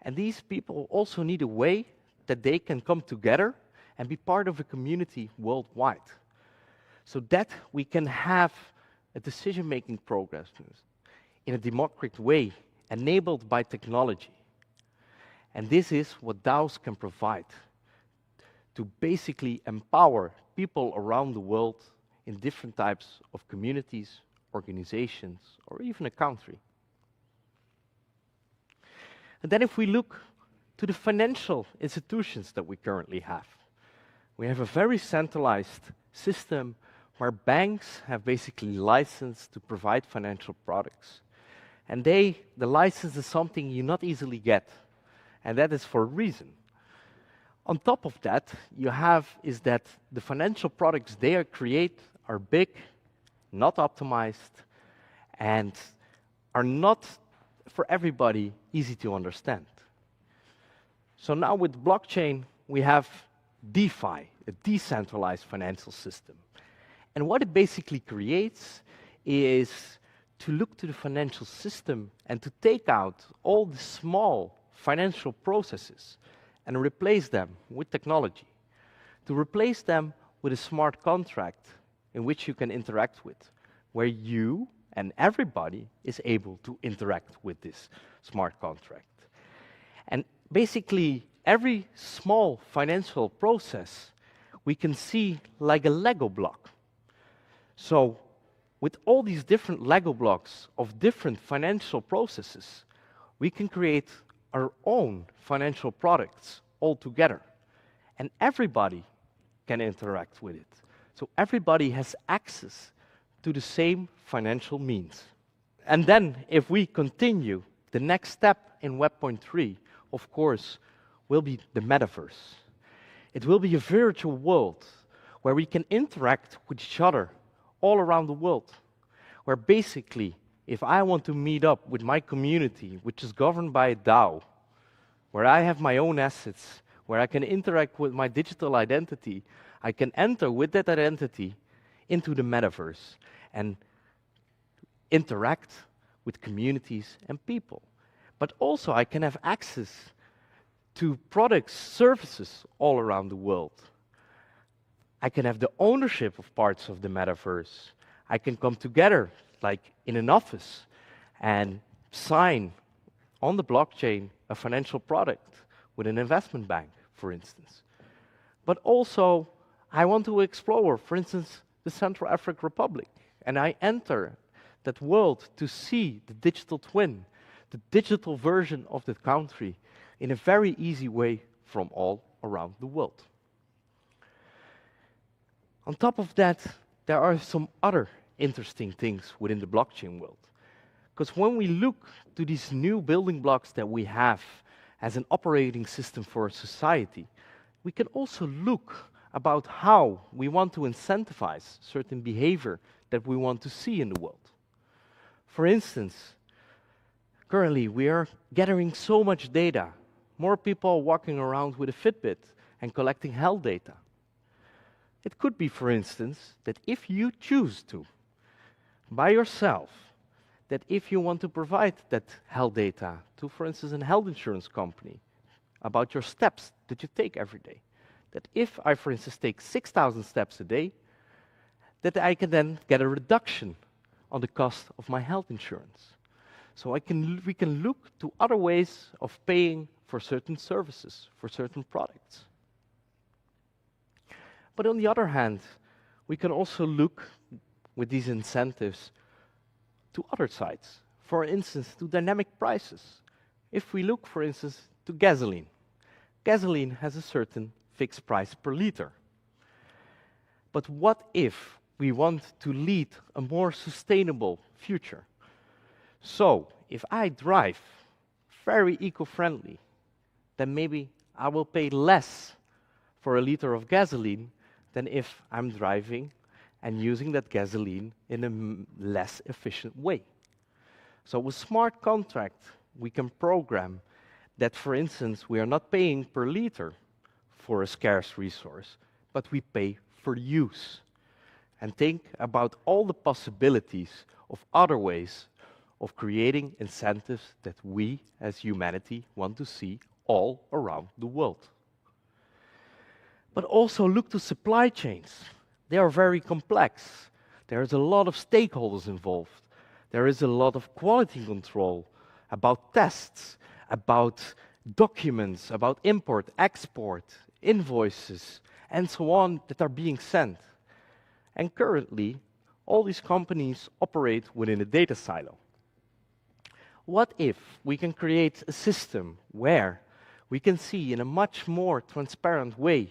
And these people also need a way that they can come together and be part of a community worldwide, so that we can have a decision-making progress in a democratic way, enabled by technology. And this is what DAOs can provide, to basically empower people around the world in different types of communities, organizations, or even a country. And then if we look to the financial institutions that we currently have, we have a very centralized system where banks have basically licensed to provide financial products. And the license is something you not easily get, and that is for a reason. On top of that, is that the financial products they create are big, not optimized, and are not for everybody easy to understand. So now with blockchain, we have DeFi, a decentralized financial system. And what it basically creates is to look to the financial system and to take out all the small financial processes and replace them with technology, to replace them with a smart contract in which you can interact with, where you and everybody is able to interact with this smart contract. And basically, every small financial process we can see like a Lego block. So, with all these different Lego blocks of different financial processes, we can create our own financial products all together. And everybody can interact with it. So everybody has access to the same financial means. And then, if we continue, the next step in Web.3, of course, will be the metaverse. It will be a virtual world where we can interact with each other all around the world, where basically, if I want to meet up with my community, which is governed by a DAO, where I have my own assets, where I can interact with my digital identity, I can enter with that identity into the metaverse and interact with communities and people. But also I can have access to products, services all around the world. I can have the ownership of parts of the metaverse. I can come together, like in an office, and sign on the blockchain a financial product with an investment bank, for instance. But also, I want to explore, for instance, the Central African Republic, and I enter that world to see the digital twin, the digital version of the country, in a very easy way from all around the world. On top of that, there are some other interesting things within the blockchain world. Because when we look to these new building blocks that we have as an operating system for a society, we can also look about how we want to incentivize certain behavior that we want to see in the world. For instance, currently we are gathering so much data. More people are walking around with a Fitbit and collecting health data. It could be, for instance, that if you choose to, by yourself, that if you want to provide that health data to, for instance, a health insurance company about your steps that you take every day, that if I, for instance, take 6,000 steps a day, that I can then get a reduction on the cost of my health insurance. So we can look to other ways of paying for certain services, for certain products. But on the other hand, we can also look with these incentives to other sides. For instance, to dynamic prices. If we look, for instance, to gasoline. Gasoline has a certain fixed price per liter. But what if we want to lead a more sustainable future? So, if I drive very eco-friendly, then maybe I will pay less for a liter of gasoline than if I'm driving and using that gasoline in a less efficient way. So with smart contract, we can program that, for instance, we are not paying per liter for a scarce resource, but we pay for use. And think about all the possibilities of other ways of creating incentives that we as humanity want to see all around the world. But also look to supply chains. They are very complex. There is a lot of stakeholders involved. There is a lot of quality control about tests, about documents, about import, export, invoices, and so on that are being sent. And currently, all these companies operate within a data silo. What if we can create a system where we can see in a much more transparent way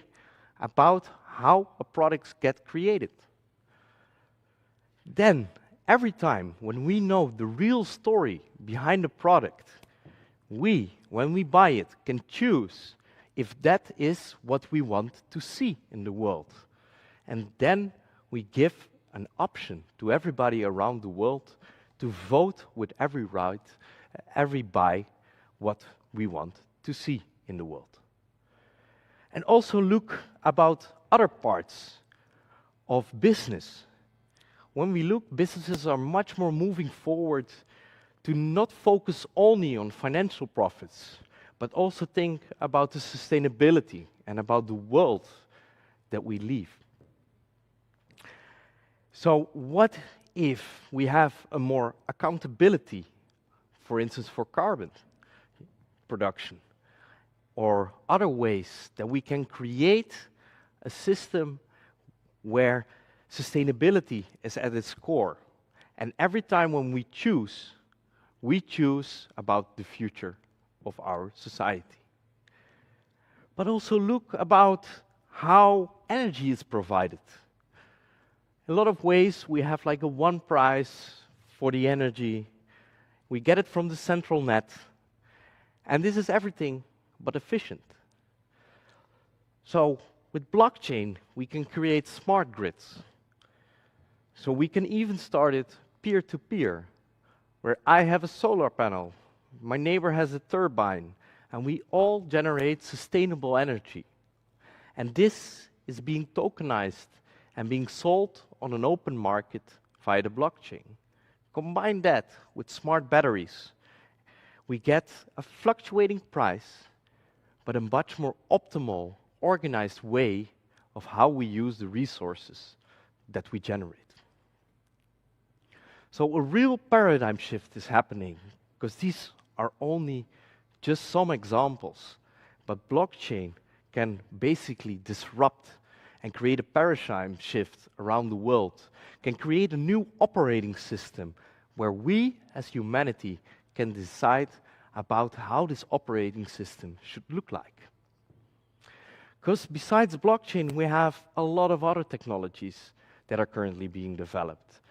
about how a product gets created? Then, every time when we know the real story behind the product, we, when we buy it, can choose if that is what we want to see in the world. And then we give an option to everybody around the world to vote with every right, every buy, what we want to see in the world. And also look about other parts of business. when we look, businesses are much more moving forward to not focus only on financial profits, but also think about the sustainability and about the world that we live. So what if we have a more accountability, for instance, for carbon production, or other ways that we can create a system where sustainability is at its core. And every time when we choose about the future of our society. But also look about how energy is provided. In a lot of ways, we have like a one price for the energy. We get it from the central net. And this is everything but efficient. So with blockchain, we can create smart grids. So we can even start it peer-to-peer, where I have a solar panel, my neighbor has a turbine, and we all generate sustainable energy. And this is being tokenized and being sold on an open market via the blockchain. Combine that with smart batteries, we get a fluctuating price, but a much more optimal, organized way of how we use the resources that we generate. So a real paradigm shift is happening, because these are only just some examples, but blockchain can basically disrupt and create a paradigm shift around the world, can create a new operating system where we as humanity can decide about how this operating system should look like. Because besides blockchain, we have a lot of other technologies that are currently being developed.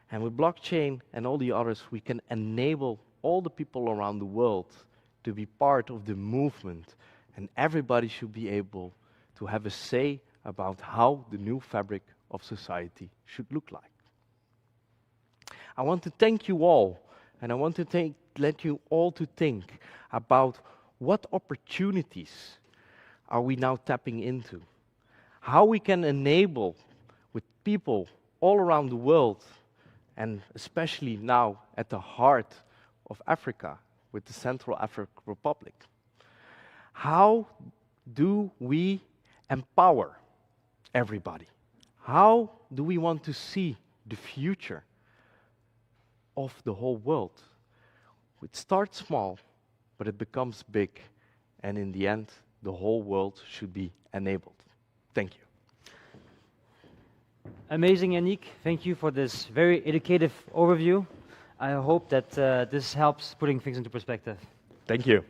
And with blockchain and all the others, we can enable all the people around the world to be part of the movement, and everybody should be able to have a say about how the new fabric of society should look like. I want to thank you all, and I want to let you all to think about what opportunities are we now tapping into, how we can enable with people all around the world, and especially now at the heart of Africa with the Central African Republic. How do we empower everybody? How do we want to see the future of the whole world? It starts small, but it becomes big, and in the end, the whole world should be enabled. Thank you. Amazing, Yannick. Thank you for this very educative overview. I hope that this helps putting things into perspective. Thank you.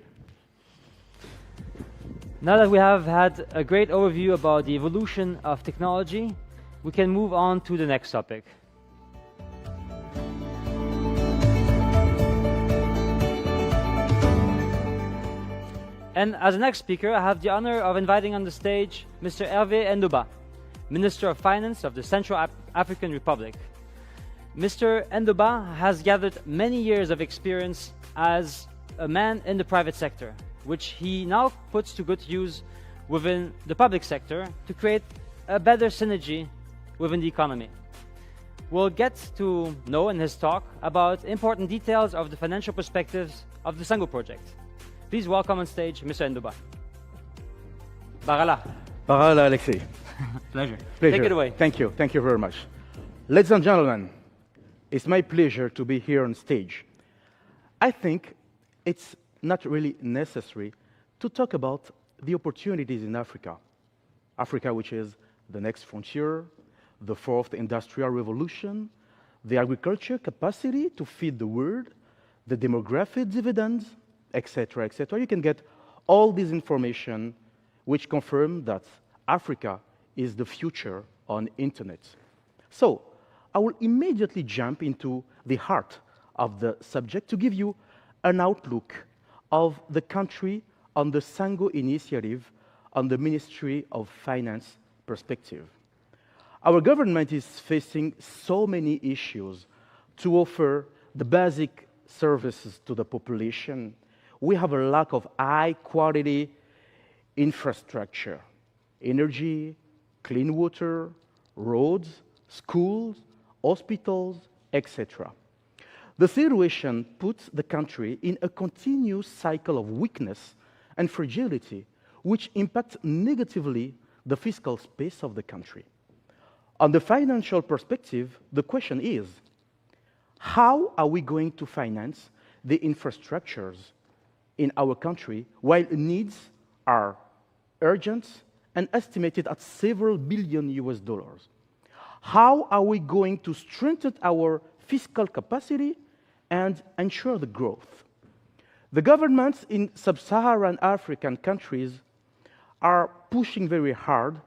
Now that we have had a great overview about the evolution of technology, we can move on to the next topic. And as the next speaker, I have the honor of inviting on the stage Mr. Hervé Ndouba, Minister of Finance of the Central African Republic. Mr. Ndouba has gathered many years of experience as a man in the private sector, which he now puts to good use within the public sector to create a better synergy within the economy. We'll get to know in his talk about important details of the financial perspectives of the Sango project. Please welcome on stage Mr. Ndouba. Barala. Barala, Alexei. Pleasure. Pleasure. Take it away. Thank you. Thank you very much. Ladies and gentlemen, it's my pleasure to be here on stage. I think it's not really necessary to talk about the opportunities in Africa. Africa, which is the next frontier, the fourth industrial revolution, the agriculture capacity to feed the world, the demographic dividends, etc., etc. You can get all this information which confirm that Africa is the future on internet. So I will immediately jump into the heart of the subject to give you an outlook of the country on the Sango initiative on the Ministry of Finance perspective. Our government is facing so many issues to offer the basic services to the population. We have a lack of high-quality infrastructure, energy, clean water, roads, schools, hospitals, etc. The situation puts the country in a continuous cycle of weakness and fragility, which impacts negatively the fiscal space of the country. On the financial perspective, the question is, how are we going to finance the infrastructures in our country while needs are urgent and estimated at several billion US dollars? How are we going to strengthen our fiscal capacity and ensure the growth? The governments in sub-Saharan African countries are pushing very hard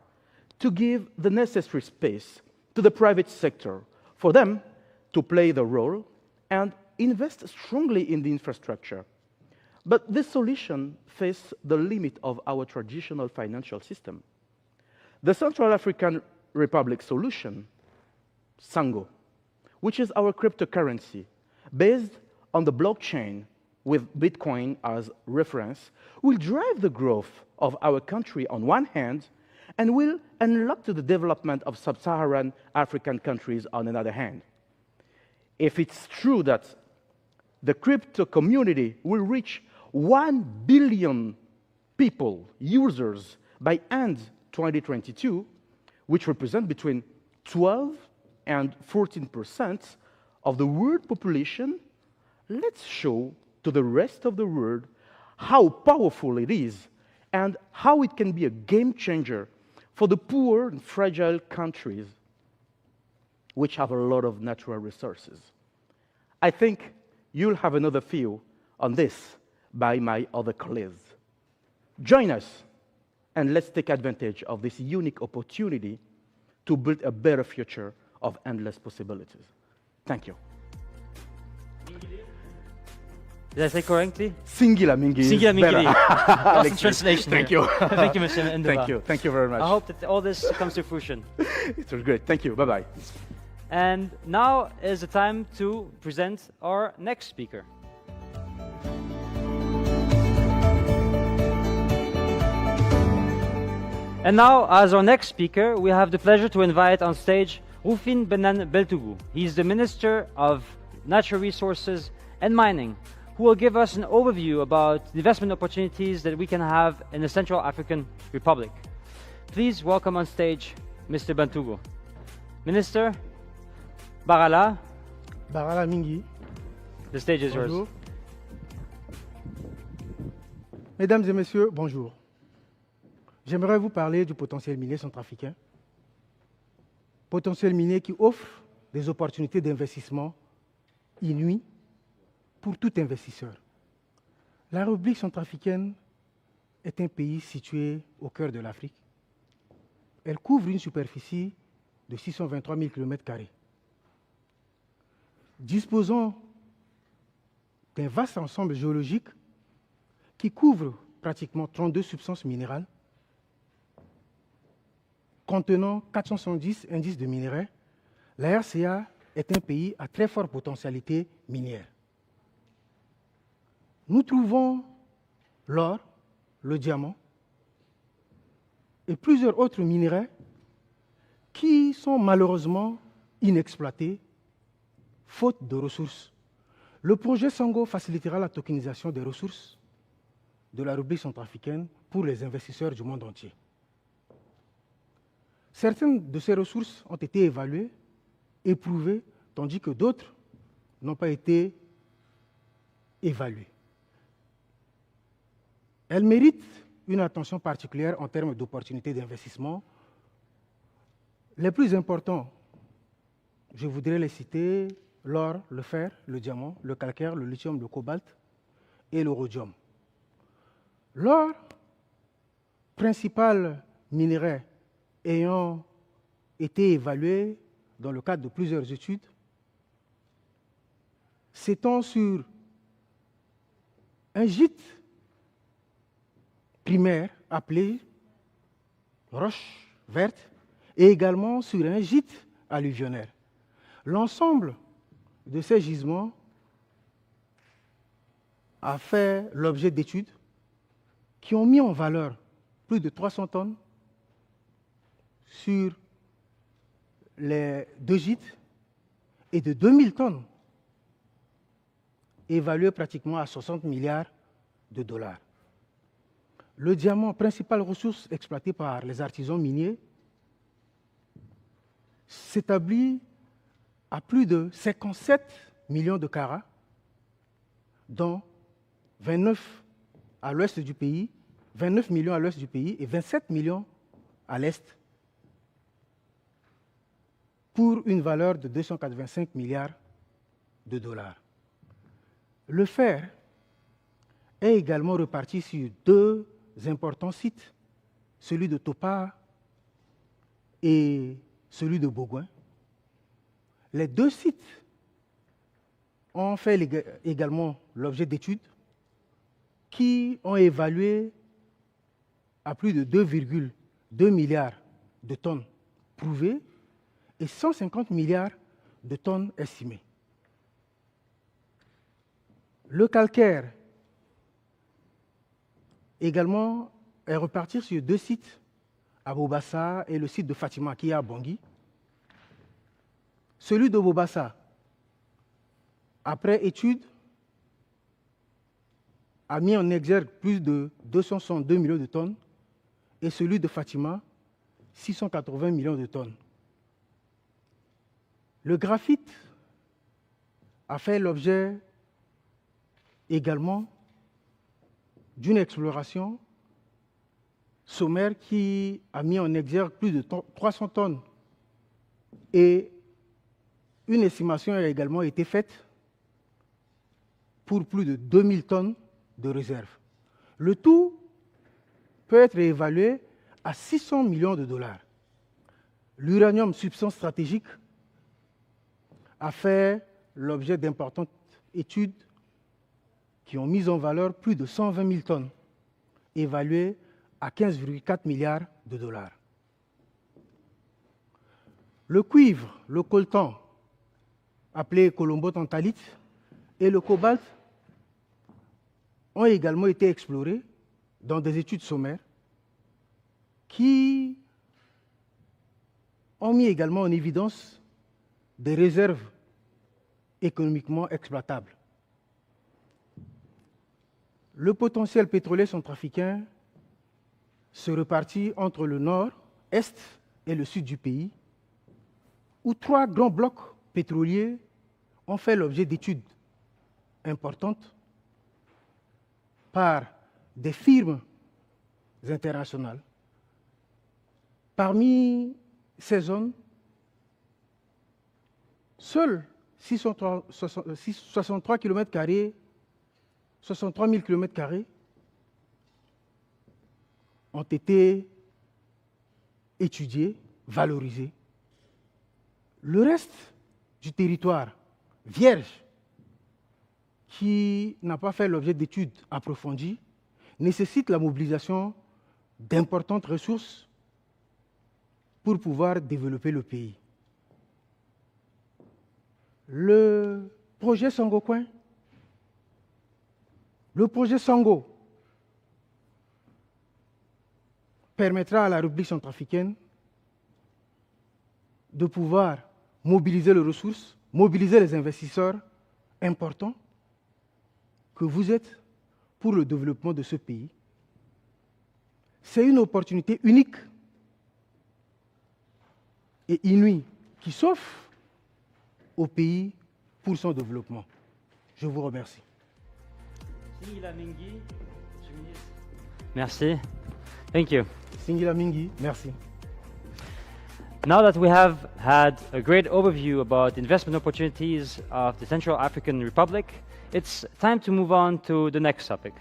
to give the necessary space to the private sector for them to play the role and invest strongly in the infrastructure. But this solution faces the limit of our traditional financial system. The Central African Republic solution, Sango, which is our cryptocurrency, based on the blockchain with Bitcoin as reference, will drive the growth of our country on one hand and will unlock the development of sub-Saharan African countries on another hand. If it's true that the crypto community will reach 1 billion people, users, by end 2022, which represent between 12 and 14% of the world population, let's show to the rest of the world how powerful it is and how it can be a game changer for the poor and fragile countries which have a lot of natural resources. I think you'll have another view on this by my other colleagues. Join us and let's take advantage of this unique opportunity to build a better future of endless possibilities. Thank you. Did I say correctly? Singila Mingi. Singila Mingi. Lost in translation. Thank here. you. Thank you, Mr. Ndaba. Thank you. Thank you very much. I hope that all this comes to fruition. It was great. Thank you. Bye-bye. And now is the time to present our next speaker. And now, as our next speaker, we have the pleasure to invite on stage Rufin Benan Beltougou. He's the Minister of Natural Resources and Mining, who will give us an overview about the investment opportunities that we can have in the Central African Republic. Please welcome on stage Mr. Beltougou. Minister, Barala. Barala Mingi. The stage is Bonjour. yours. Mesdames et messieurs, bonjour. J'aimerais vous parler du potentiel minier centrafricain. Potentiel minier qui offre des opportunités d'investissement inouïes pour tout investisseur. La République centrafricaine est un pays situé au cœur de l'Afrique. Elle couvre une superficie de 623 000 km². Disposant d'un vaste ensemble géologique qui couvre pratiquement 32 substances minérales, contenant 470 indices de minerais, la RCA est un pays à très forte potentialité minière. Nous trouvons l'or, le diamant et plusieurs autres minerais qui sont malheureusement inexploités, faute de ressources. Le projet Sango facilitera la tokenisation des ressources de la République centrafricaine pour les investisseurs du monde entier. Certaines de ces ressources ont été évaluées, éprouvées, tandis que d'autres n'ont pas été évaluées. Elles méritent une attention particulière en termes d'opportunités d'investissement. Les plus importants, je voudrais les citer, l'or, le fer, le diamant, le calcaire, le lithium, le cobalt et le rhodium. L'or, principal minerai ayant été évalué dans le cadre de plusieurs études, s'étend sur un gîte primaire appelé roche verte et également sur un gîte alluvionnaire. L'ensemble de ces gisements a fait l'objet d'études qui ont mis en valeur plus de 300 tonnes sur les deux gîtes est de 2000 tonnes, évalué pratiquement à 60 milliards de dollars. Le diamant, principale ressource exploitée par les artisans miniers, s'établit à plus de 57 millions de carats, dont 29 à l'ouest du pays, 29 millions à l'ouest du pays et 27 millions à l'est, pour une valeur de 285 milliards de dollars. Le fer est également reparti sur deux importants sites, celui de Topa et celui de Bourgoin. Les deux sites ont fait également l'objet d'études qui ont évalué à plus de 2,2 milliards de tonnes prouvées et 150 milliards de tonnes estimées. Le calcaire également est reparti sur deux sites, à Bobassa et le site de Fatima qui est à Bangui. Celui de Bobassa, après étude, a mis en exergue plus de 262 millions de tonnes et celui de Fatima, 680 millions de tonnes. Le graphite a fait l'objet également d'une exploration sommaire qui a mis en exergue plus de 300 tonnes et une estimation a également été faite pour plus de 2000 tonnes de réserves. Le tout peut être évalué à 600 millions de dollars. L'uranium, substance stratégique, a fait l'objet d'importantes études qui ont mis en valeur plus de 120 000 tonnes, évaluées à 15,4 milliards de dollars. Le cuivre, le coltan, appelé colombo-tantalite, et le cobalt ont également été explorés dans des études sommaires qui ont mis également en évidence des réserves économiquement exploitables. Le potentiel pétrolier centrafricain se répartit entre le nord, est et le sud du pays, où trois grands blocs pétroliers ont fait l'objet d'études importantes par des firmes internationales. Parmi ces zones, seuls 63 000 km² ont été étudiés, valorisés. Le reste du territoire vierge, qui n'a pas fait l'objet d'études approfondies, nécessite la mobilisation d'importantes ressources pour pouvoir développer le pays. Le projet Sango Coin, le projet Sango, permettra à la République centrafricaine de pouvoir mobiliser les ressources, mobiliser les investisseurs importants que vous êtes pour le développement de ce pays. C'est une opportunité unique et inouïe qui s'offre au pays pour son développement. Je vous remercie. Merci. Thank you. Singila Mingi, merci. Now that we have had a great overview about investment opportunities of the Central African Republic, it's time to move on to the next topic.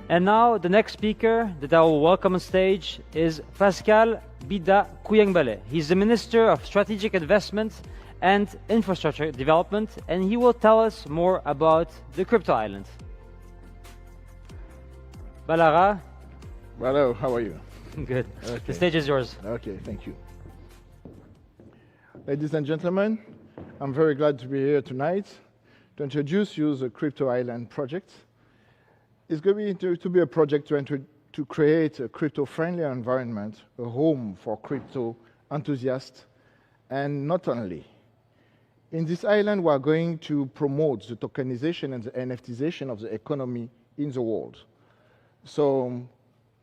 And now the next speaker that I will welcome on stage is Pascal Bida Kouyangbale. He's the Minister of Strategic Investment and Infrastructure Development, and he will tell us more about the crypto island. Balara. Hello, how are you? Good. Okay. The stage is yours. Okay, thank you. Ladies and gentlemen, I'm very glad to be here tonight to introduce you the Crypto Island project. It's going to be a project to to create a crypto-friendly environment, a home for crypto enthusiasts, and not only. In this island, we are going to promote the tokenization and the NFTization of the economy in the world. So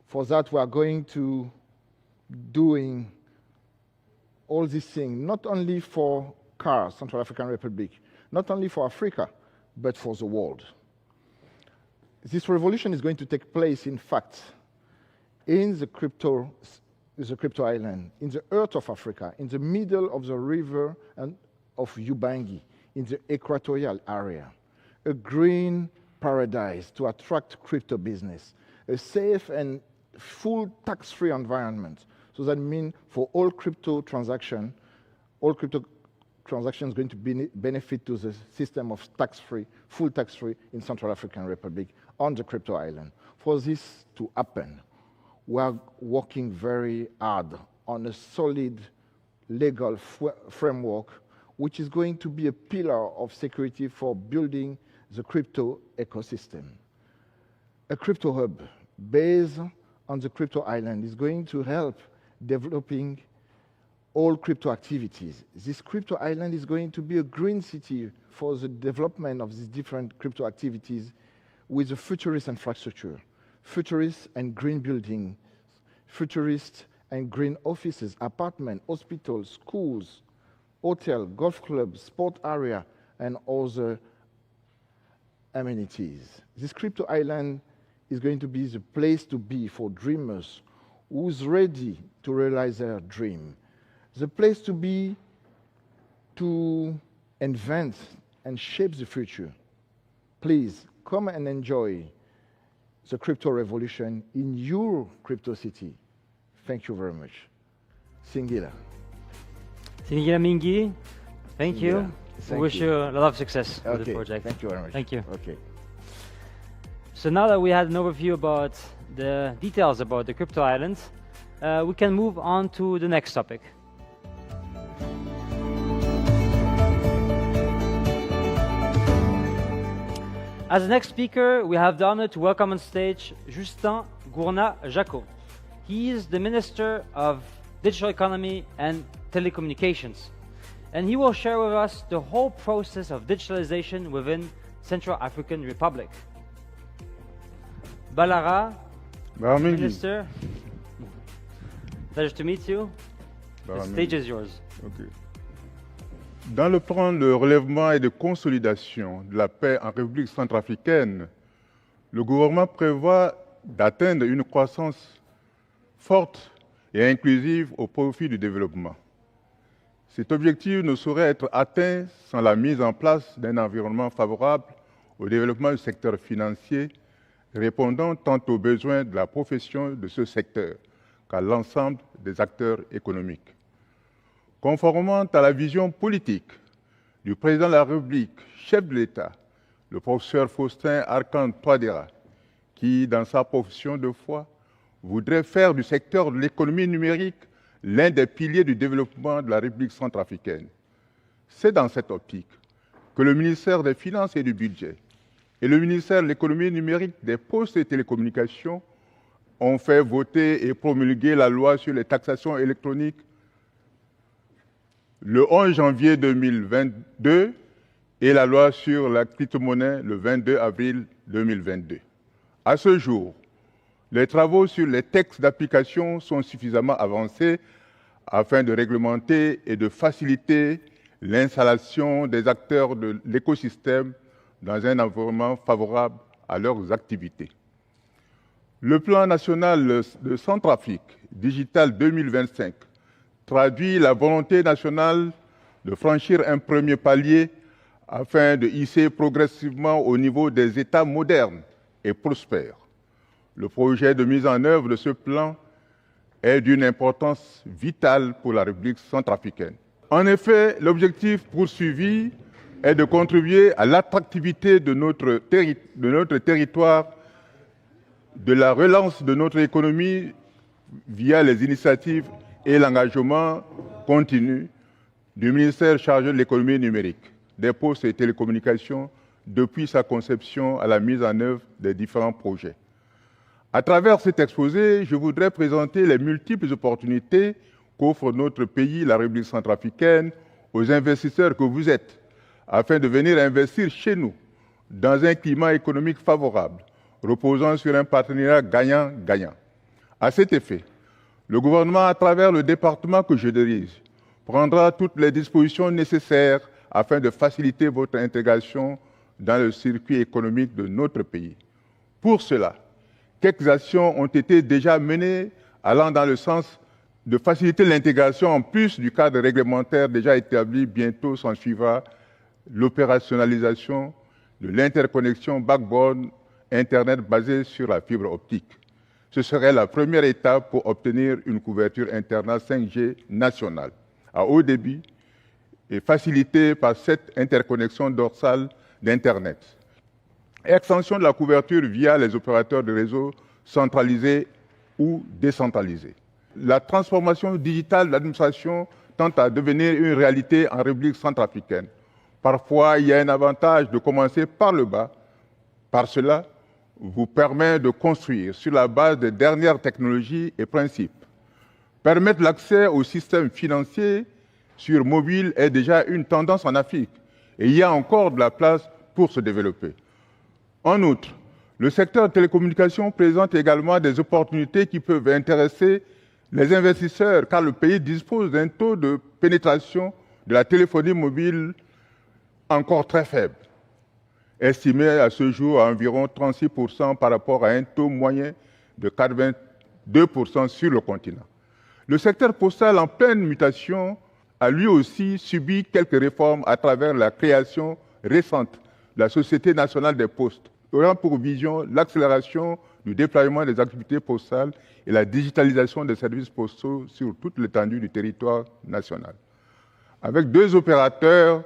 for that, we are going to doing all these things, not only for CAR, Central African Republic, not only for Africa, but for the world. This revolution is going to take place, in fact, in the crypto island, in the heart of Africa, in the middle of the river and of Ubangi, in the equatorial area. A green paradise to attract crypto business, a safe and full tax-free environment. So that means for all crypto transactions going to benefit to the system of tax-free, full tax-free in Central African Republic on the crypto island. For this to happen, we are working very hard on a solid legal framework, which is going to be a pillar of security for building the crypto ecosystem. A crypto hub based on the crypto island is going to help developing all crypto activities. This crypto island is going to be a green city for the development of these different crypto activities with a futurist infrastructure, futurist and green buildings, futurist and green offices, apartments, hospitals, schools, hotel, golf clubs, sport area, and other amenities. This crypto island is going to be the place to be for dreamers who's ready to realize their dream. The place to be to invent and shape the future. Please come and enjoy the crypto revolution in your crypto city. Thank you very much. Singila. Singila Mingi, thank you. We wish you a lot of success with the Okay, project. thank you very much. Thank you. Okay. So now that we had an overview about the details about the crypto island, we can move on to the next topic. As the next speaker, we have the honor to welcome on stage Justin Gournat-Jacot. He is the Minister of Digital Economy and Telecommunications, and he will share with us the whole process of digitalization within Central African Republic. Balara, Minister, pleasure to meet you. The stage is yours. Okay. Dans le plan de relèvement et de consolidation de la paix en République centrafricaine, le gouvernement prévoit d'atteindre une croissance forte et inclusive au profit du développement. Cet objectif ne saurait être atteint sans la mise en place d'un environnement favorable au développement du secteur financier, répondant tant aux besoins de la profession de ce secteur qu'à l'ensemble des acteurs économiques. Conformément à la vision politique du président de la République, chef de l'État, le professeur Faustin Arcand Touadéra, qui, dans sa profession de foi, voudrait faire du secteur de l'économie numérique l'un des piliers du développement de la République centrafricaine. C'est dans cette optique que le ministère des Finances et du Budget et le ministère de l'économie numérique, des Postes et Télécommunications ont fait voter et promulguer la loi sur les taxations électroniques le 11 janvier 2022 et la loi sur la crypto-monnaie le 22 avril 2022. À ce jour, les travaux sur les textes d'application sont suffisamment avancés afin de réglementer et de faciliter l'installation des acteurs de l'écosystème dans un environnement favorable à leurs activités. Le plan national de Centrafrique Digital 2025 traduit la volonté nationale de franchir un premier palier afin de hisser progressivement au niveau des États modernes et prospères. Le projet de mise en œuvre de ce plan est d'une importance vitale pour la République centrafricaine. En effet, l'objectif poursuivi est de contribuer à l'attractivité de notre territoire, de la relance de notre économie via les initiatives et l'engagement continu du ministère chargé de l'économie numérique, des Postes et Télécommunications depuis sa conception à la mise en œuvre des différents projets. À travers cet exposé, je voudrais présenter les multiples opportunités qu'offre notre pays, la République centrafricaine, aux investisseurs que vous êtes, afin de venir investir chez nous, dans un climat économique favorable, reposant sur un partenariat gagnant-gagnant. À cet effet, le gouvernement, à travers le département que je dirige, prendra toutes les dispositions nécessaires afin de faciliter votre intégration dans le circuit économique de notre pays. Pour cela, quelques actions ont été déjà menées allant dans le sens de faciliter l'intégration en plus du cadre réglementaire déjà établi. Bientôt s'en suivra l'opérationnalisation de l'interconnexion backbone Internet basée sur la fibre optique. Ce serait la première étape pour obtenir une couverture Internet 5G nationale à haut débit et facilitée par cette interconnexion dorsale d'Internet. Extension de la couverture via les opérateurs de réseau centralisés ou décentralisés. La transformation digitale de l'administration tend à devenir une réalité en République centrafricaine. Parfois, il y a un avantage de commencer par le bas. Par cela, vous permet de construire sur la base des dernières technologies et principes. Permettre l'accès aux systèmes financiers sur mobile est déjà une tendance en Afrique et il y a encore de la place pour se développer. En outre, le secteur de télécommunications présente également des opportunités qui peuvent intéresser les investisseurs car le pays dispose d'un taux de pénétration de la téléphonie mobile encore très faible, estimé à ce jour à environ 36% par rapport à un taux moyen de 82% sur le continent. Le secteur postal en pleine mutation a lui aussi subi quelques réformes à travers la création récente de la Société nationale des postes, ayant pour vision l'accélération du déploiement des activités postales et la digitalisation des services postaux sur toute l'étendue du territoire national. Avec 2 opérateurs,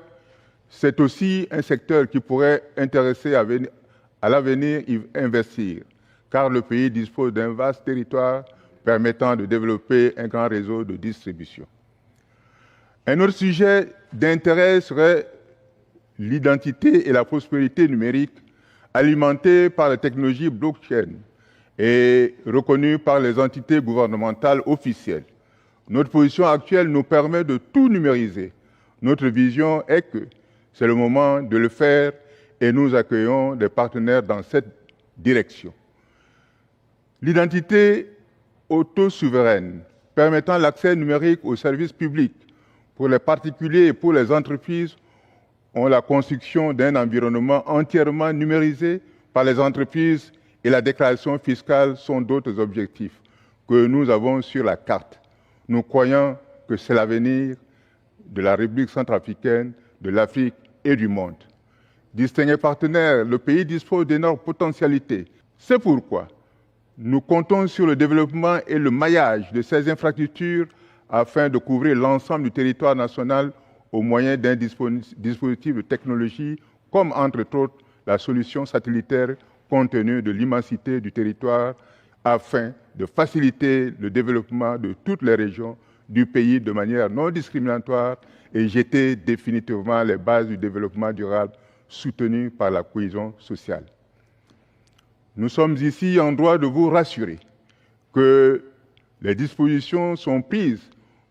c'est aussi un secteur qui pourrait intéresser à l'avenir y investir, car le pays dispose d'un vaste territoire permettant de développer un grand réseau de distribution. Un autre sujet d'intérêt serait l'identité et la prospérité numérique alimentée par la technologie blockchain et reconnue par les entités gouvernementales officielles. Notre position actuelle nous permet de tout numériser. Notre vision est que c'est le moment de le faire et nous accueillons des partenaires dans cette direction. L'identité auto-souveraine permettant l'accès numérique aux services publics pour les particuliers et pour les entreprises ont la construction d'un environnement entièrement numérisé par les entreprises et la déclaration fiscale sont d'autres objectifs que nous avons sur la carte. Nous croyons que c'est l'avenir de la République centrafricaine, de l'Afrique et du monde. Distingués partenaires, le pays dispose d'énormes potentialités. C'est pourquoi nous comptons sur le développement et le maillage de ces infrastructures afin de couvrir l'ensemble du territoire national au moyen d'un dispositif de technologie comme, entre autres, la solution satellitaire compte tenu de l'immensité du territoire afin de faciliter le développement de toutes les régions du pays de manière non discriminatoire et jeter définitivement les bases du développement durable soutenu par la cohésion sociale. Nous sommes ici en droit de vous rassurer que les dispositions sont prises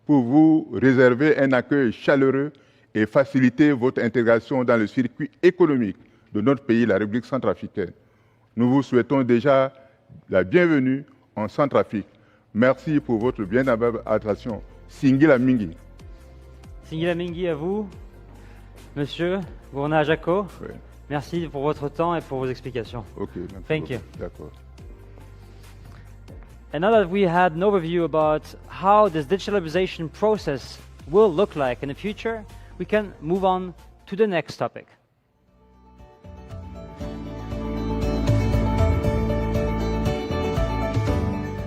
pour vous réserver un accueil chaleureux et faciliter votre intégration dans le circuit économique de notre pays, la République centrafricaine. Nous vous souhaitons déjà la bienvenue en Centrafrique. Merci pour votre bien aimable attention. Singila Mingi. Singila Mingi à vous, Monsieur Gourna Jaco. Oui. Merci pour votre temps et pour vos explications. Ok, merci Thank you. D'accord. And now that we had an overview about how this digitalization process will look like in the future, we can move on to the next topic.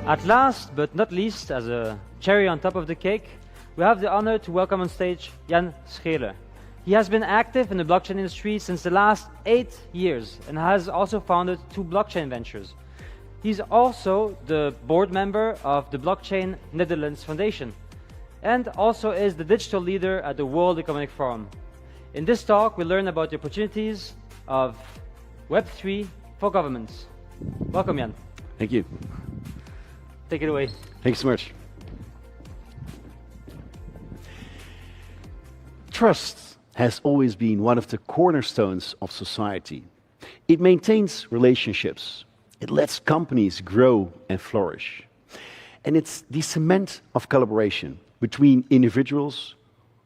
At last, but not least, as a cherry on top of the cake, we have the honor to welcome on stage Jan Scheler. He has been active in the blockchain industry since the last 8 years and has also founded 2 blockchain ventures. He's also the board member of the Blockchain Netherlands Foundation and also is the digital leader at the World Economic Forum. In this talk, we learn about the opportunities of Web3 for governments. Welcome, Jan. Thank you. Take it away. Thanks so much. Trust has always been one of the cornerstones of society. It maintains relationships. It lets companies grow and flourish. And it's the cement of collaboration between individuals,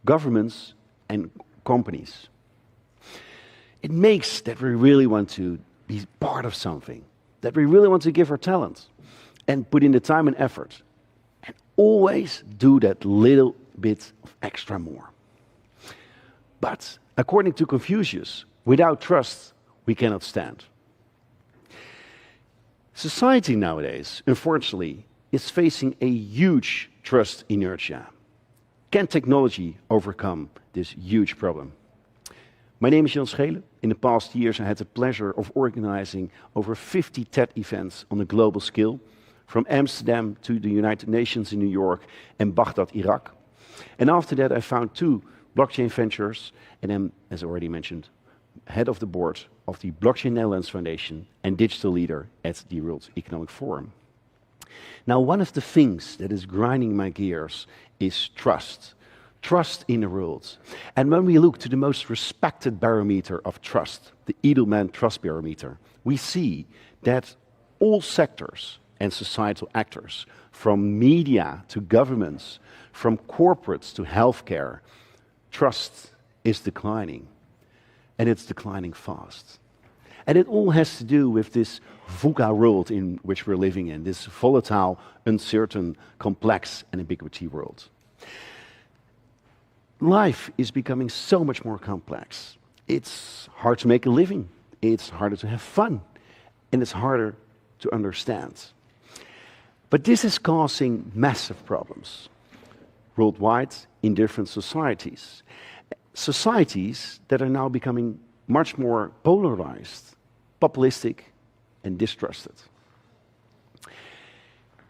governments, and companies. It makes that we really want to be part of something, that we really want to give our talent and put in the time and effort, and always do that little bit of extra more. But according to Confucius, without trust, we cannot stand. Society nowadays, unfortunately, is facing a huge trust inertia. Can technology overcome this huge problem? My name is Jan Schelen. In the past years, I had the pleasure of organizing over 50 TED events on a global scale, from Amsterdam to the United Nations in New York and Baghdad, Iraq. And after that, I found 2 blockchain ventures, and am, as already mentioned, head of the board of the Blockchain Netherlands Foundation and digital leader at the World Economic Forum. Now, one of the things that is grinding my gears is trust. Trust in the world. And when we look to the most respected barometer of trust, the Edelman Trust Barometer, we see that all sectors and societal actors, from media to governments, from corporates to healthcare, trust is declining. And it's declining fast. And it all has to do with this VUCA world in which we're living in, this volatile, uncertain, complex, and ambiguity world. Life is becoming so much more complex. It's hard to make a living, it's harder to have fun, and it's harder to understand. But this is causing massive problems worldwide in different societies. Societies that are now becoming much more polarized, populistic, and distrusted.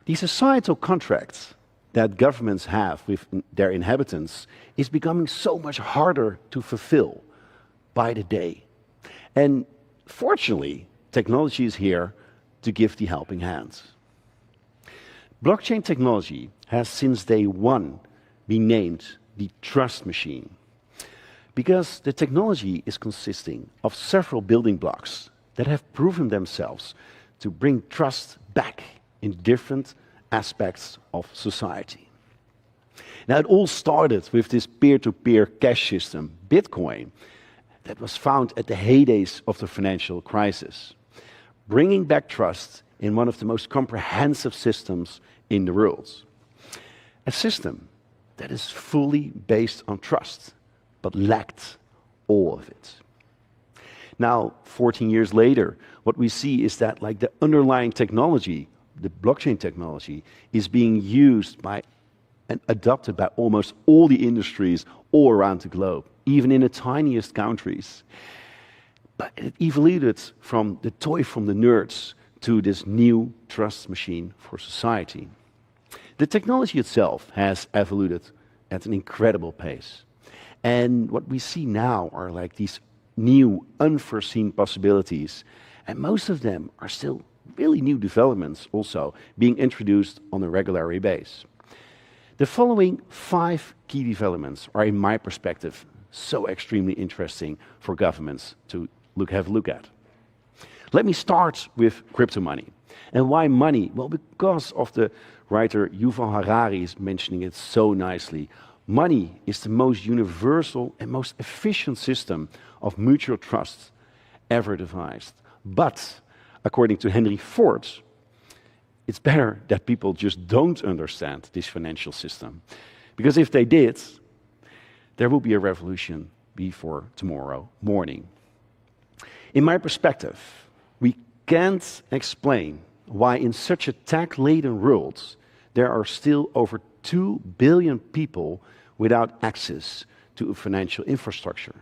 The societal contracts that governments have with their inhabitants is becoming so much harder to fulfill by the day. And fortunately, technology is here to give the helping hand. Blockchain technology has since day one been named the trust machine, because the technology is consisting of several building blocks that have proven themselves to bring trust back in different aspects of society. Now, it all started with this peer-to-peer cash system, Bitcoin, that was found at the heydays of the financial crisis, bringing back trust in one of the most comprehensive systems in the world. A system that is fully based on trust, but lacked all of it. Now, 14 years later, what we see is that like the underlying technology, the blockchain technology, is being used by and adopted by almost all the industries all around the globe, even in the tiniest countries. But it evolved from the toy from the nerds to this new trust machine for society. The technology itself has evolved at an incredible pace. And what we see now are like these new, unforeseen possibilities. And most of them are still really new developments also being introduced on a regular basis. The following 5 key developments are, in my perspective, so extremely interesting for governments to have a look at. Let me start with crypto money. And why money? Well, because of the writer Yuval Harari is mentioning it so nicely. Money is the most universal and most efficient system of mutual trust ever devised. But, according to Henry Ford, it's better that people just don't understand this financial system. Because if they did, there will be a revolution before tomorrow morning. In my perspective, we can't explain why in such a tech-laden world there are still over 2 billion people without access to a financial infrastructure.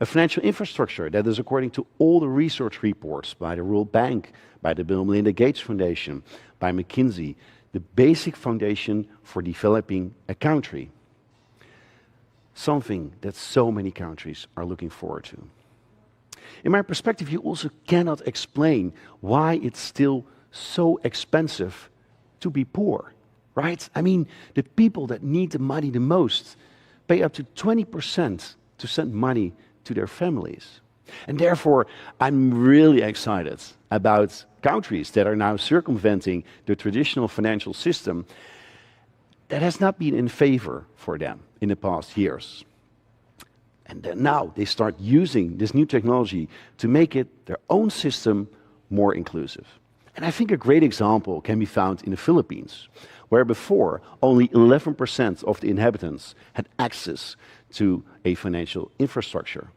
A financial infrastructure that is, according to all the research reports by the World Bank, by the Bill and Melinda Gates Foundation, by McKinsey, the basic foundation for developing a country. Something that so many countries are looking forward to. In my perspective, you also cannot explain why it's still so expensive to be poor, right? I mean, the people that need the money the most pay up to 20% to send money to their families. And therefore, I'm really excited about countries that are now circumventing the traditional financial system that has not been in favor for them in the past years. And then now they start using this new technology to make it their own system more inclusive. And I think a great example can be found in the Philippines, where before only 11% of the inhabitants had access to a financial infrastructure.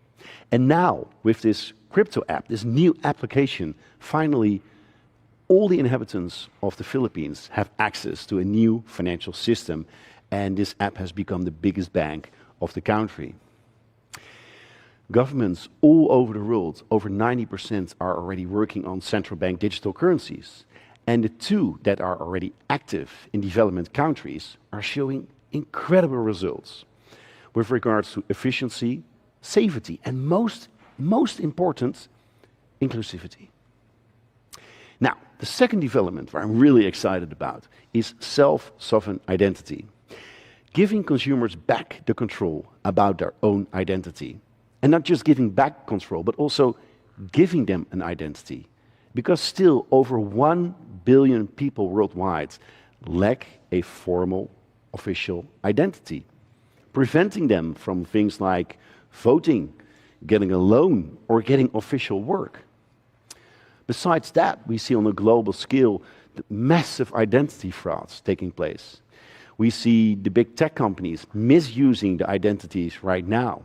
And now, with this crypto app, this new application, finally all the inhabitants of the Philippines have access to a new financial system, and this app has become the biggest bank of the country. Governments all over the world, over 90%, are already working on central bank digital currencies. And the two that are already active in development countries are showing incredible results with regards to efficiency, safety, and most important, inclusivity. Now, the second development where I'm really excited about is self-sovereign identity, giving consumers back the control about their own identity. And not just giving back control, but also giving them an identity. Because still over 1 billion people worldwide lack a formal, official identity, preventing them from things like voting, getting a loan, or getting official work. Besides that, we see on a global scale the massive identity frauds taking place. We see the big tech companies misusing the identities right now.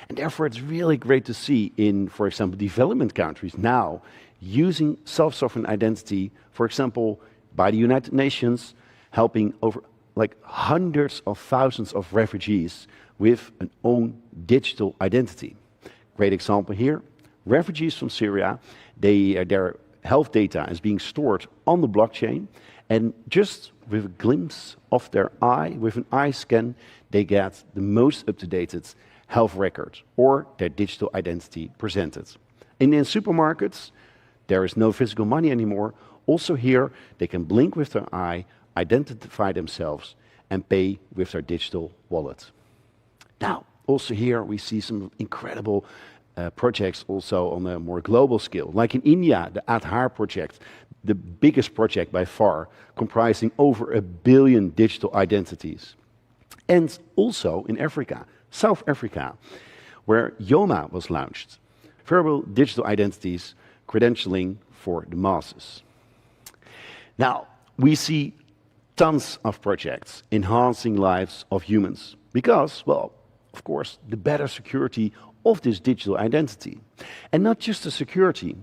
And therefore, it's really great to see in, for example, development countries now using self-sovereign identity, for example, by the United Nations, helping over hundreds of thousands of refugees with an own digital identity. Great example here, refugees from Syria, their health data is being stored on the blockchain, and just with a glimpse of their eye, with an eye scan, they get the most up-to-date health record or their digital identity presented. In supermarkets, there is no physical money anymore. Also here, they can blink with their eye, identify themselves, and pay with their digital wallet. Now, also here, we see some incredible projects also on a more global scale. Like in India, the Aadhaar project, the biggest project by far, comprising over 1 billion digital identities. And also in Africa, South Africa, where Yoma was launched. Verbal digital identities, credentialing for the masses. Now, we see tons of projects enhancing lives of humans because, well, of course, the better security of this digital identity. And not just the security,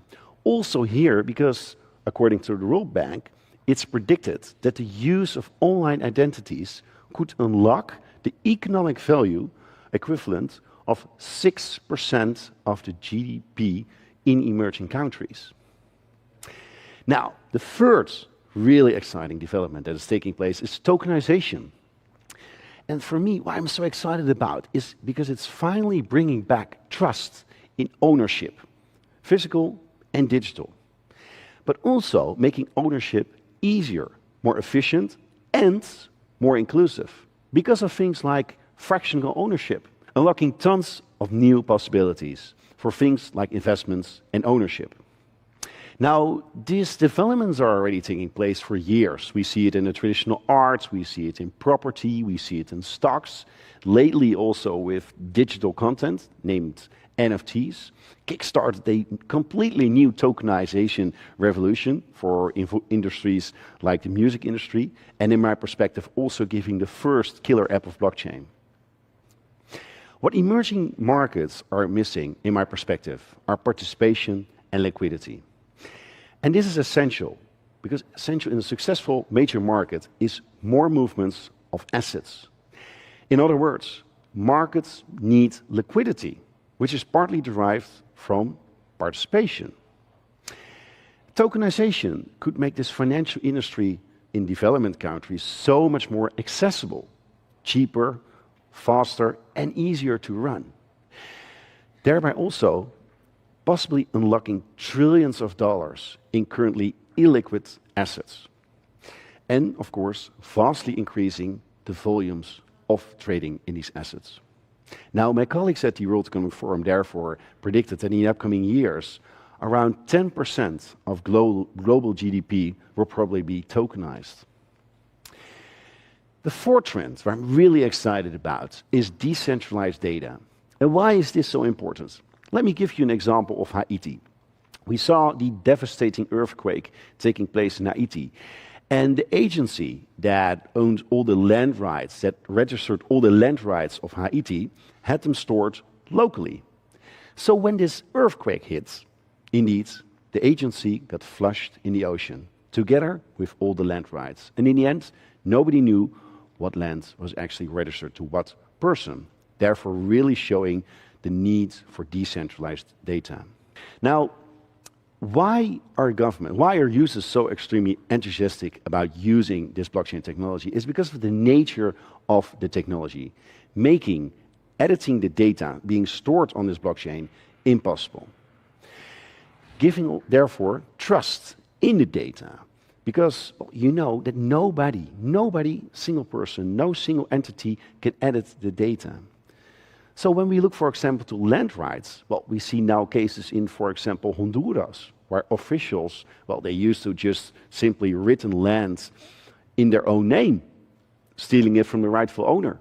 also here because, according to the World Bank, it's predicted that the use of online identities could unlock the economic value equivalent of 6% of the GDP in emerging countries. Now, the third really exciting development that is taking place is tokenization. And for me, what I'm so excited about is because it's finally bringing back trust in ownership, physical and digital, but also making ownership easier, more efficient, and more inclusive because of things like fractional ownership, unlocking tons of new possibilities for things like investments and ownership. Now, these developments are already taking place for years. We see it in the traditional arts, we see it in property, we see it in stocks, lately also with digital content named NFTs, kickstarted a completely new tokenization revolution for industries like the music industry, and in my perspective also giving the first killer app of blockchain. What emerging markets are missing, in my perspective, are participation and liquidity. And this is essential, because essential in a successful major market is more movements of assets. In other words, markets need liquidity, which is partly derived from participation. Tokenization could make this financial industry in development countries so much more accessible, cheaper, faster, and easier to run. Thereby also possibly unlocking trillions of dollars in currently illiquid assets. And, of course, vastly increasing the volumes of trading in these assets. Now, my colleagues at the World Economic Forum therefore predicted that in the upcoming years, around 10% of global GDP will probably be tokenized. The fourth trend that I'm really excited about is decentralized data. And why is this so important? Let me give you an example of Haiti. We saw the devastating earthquake taking place in Haiti. And the agency that owned all the land rights, that registered all the land rights of Haiti, had them stored locally. So when this earthquake hit, indeed, the agency got flushed in the ocean, together with all the land rights. And in the end, nobody knew what land was actually registered to what person, therefore really showing the need for decentralized data. Now, why are users so extremely enthusiastic about using this blockchain technology? Is because of the nature of the technology, making editing the data being stored on this blockchain impossible. Giving, therefore, trust in the data. Because you know that nobody, single person, no single entity can edit the data. So when we look, for example, to land rights, well, we see now cases in, for example, Honduras, where officials, well, they used to just simply written land in their own name, stealing it from the rightful owner.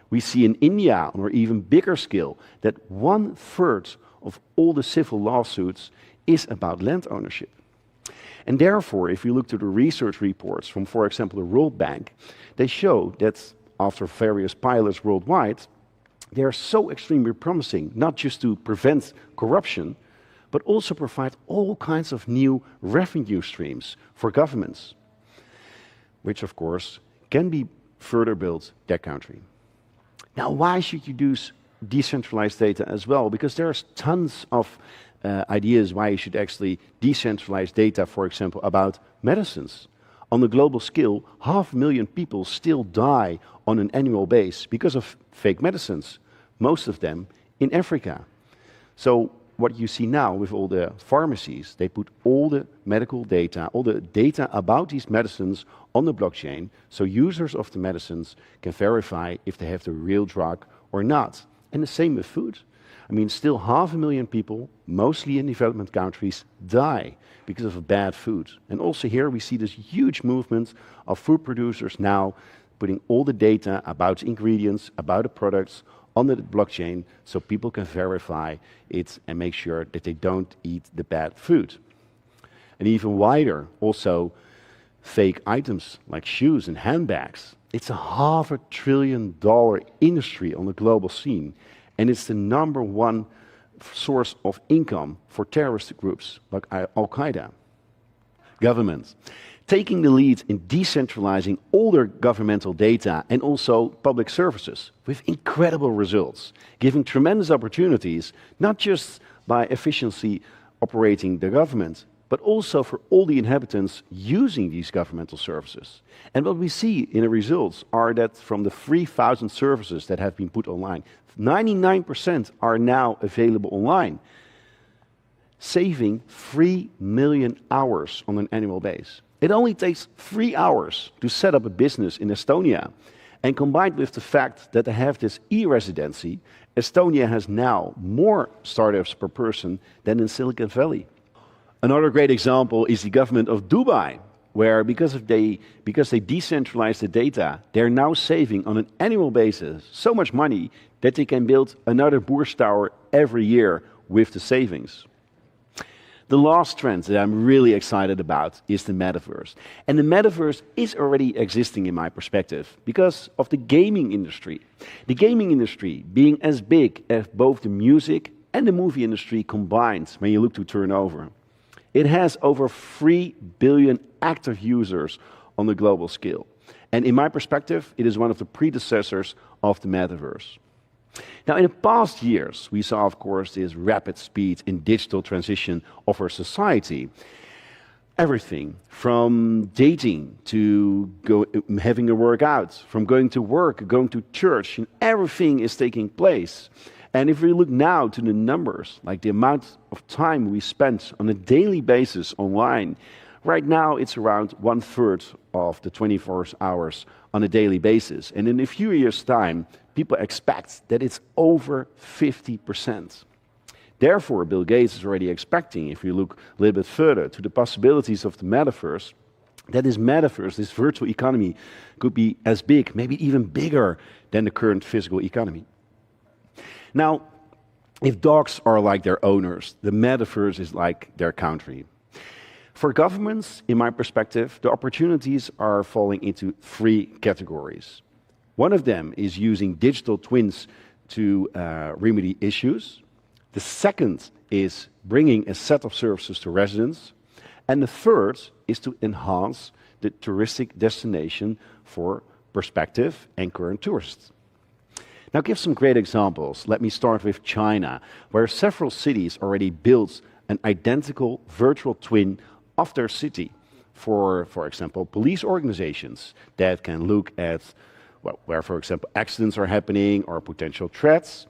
We see in India, on an even bigger scale, that 1/3 of all the civil lawsuits is about land ownership. And therefore, if you look to the research reports from, for example, the World Bank, they show that after various pilots worldwide, they are so extremely promising, not just to prevent corruption, but also provide all kinds of new revenue streams for governments, which, of course, can be further built their country. Now, why should you use decentralized data as well? Because there's tons of ideas why you should actually decentralize data, for example, about medicines. On a global scale, 500,000 people still die on an annual basis because of fake medicines, most of them in Africa. So what you see now with all the pharmacies, they put all the medical data, all the data about these medicines on the blockchain, so users of the medicines can verify if they have the real drug or not. And the same with food. I mean, still 500,000 people, mostly in development countries, die because of bad food. And also here we see this huge movement of food producers now putting all the data about ingredients, about the products on the blockchain so people can verify it and make sure that they don't eat the bad food. And even wider, also fake items like shoes and handbags. It's a $500 billion industry on the global scene. And it's the #1 source of income for terrorist groups like Al-Qaeda. Governments taking the lead in decentralizing all their governmental data and also public services with incredible results, giving tremendous opportunities, not just by efficiency operating the government, but also for all the inhabitants using these governmental services. And what we see in the results are that from the 3,000 services that have been put online, 99% are now available online, saving 3 million hours on an annual basis. It only takes 3 hours to set up a business in Estonia. And combined with the fact that they have this e-residency, Estonia has now more startups per person than in Silicon Valley. Another great example is the government of Dubai, where because they decentralized the data, they're now saving on an annual basis so much money that they can build another Burj Tower every year with the savings. The last trend that I'm really excited about is the metaverse. And the metaverse is already existing in my perspective because of the gaming industry. The gaming industry being as big as both the music and the movie industry combined when you look to turnover. It has over 3 billion active users on the global scale. And in my perspective, it is one of the predecessors of the metaverse. Now, in the past years, we saw, of course, this rapid speed in digital transition of our society. Everything from dating to having a workout, from going to work, going to church, and everything is taking place. And if we look now to the numbers, like the amount of time we spend on a daily basis online, right now it's around 1/3 of the 24 hours on a daily basis. And in a few years' time, people expect that it's over 50%. Therefore, Bill Gates is already expecting, if you look a little bit further to the possibilities of the metaverse, that this metaverse, this virtual economy, could be as big, maybe even bigger than the current physical economy. Now, if dogs are like their owners, the metaverse is like their country. For governments, in my perspective, the opportunities are falling into 3 categories. One of them is using digital twins to remedy issues. The second is bringing a set of services to residents. And the third is to enhance the touristic destination for prospective and current tourists. Now, give some great examples. Let me start with China, where several cities already built an identical virtual twin of their city for example, police organizations that can look at where, for example, accidents are happening or potential threats.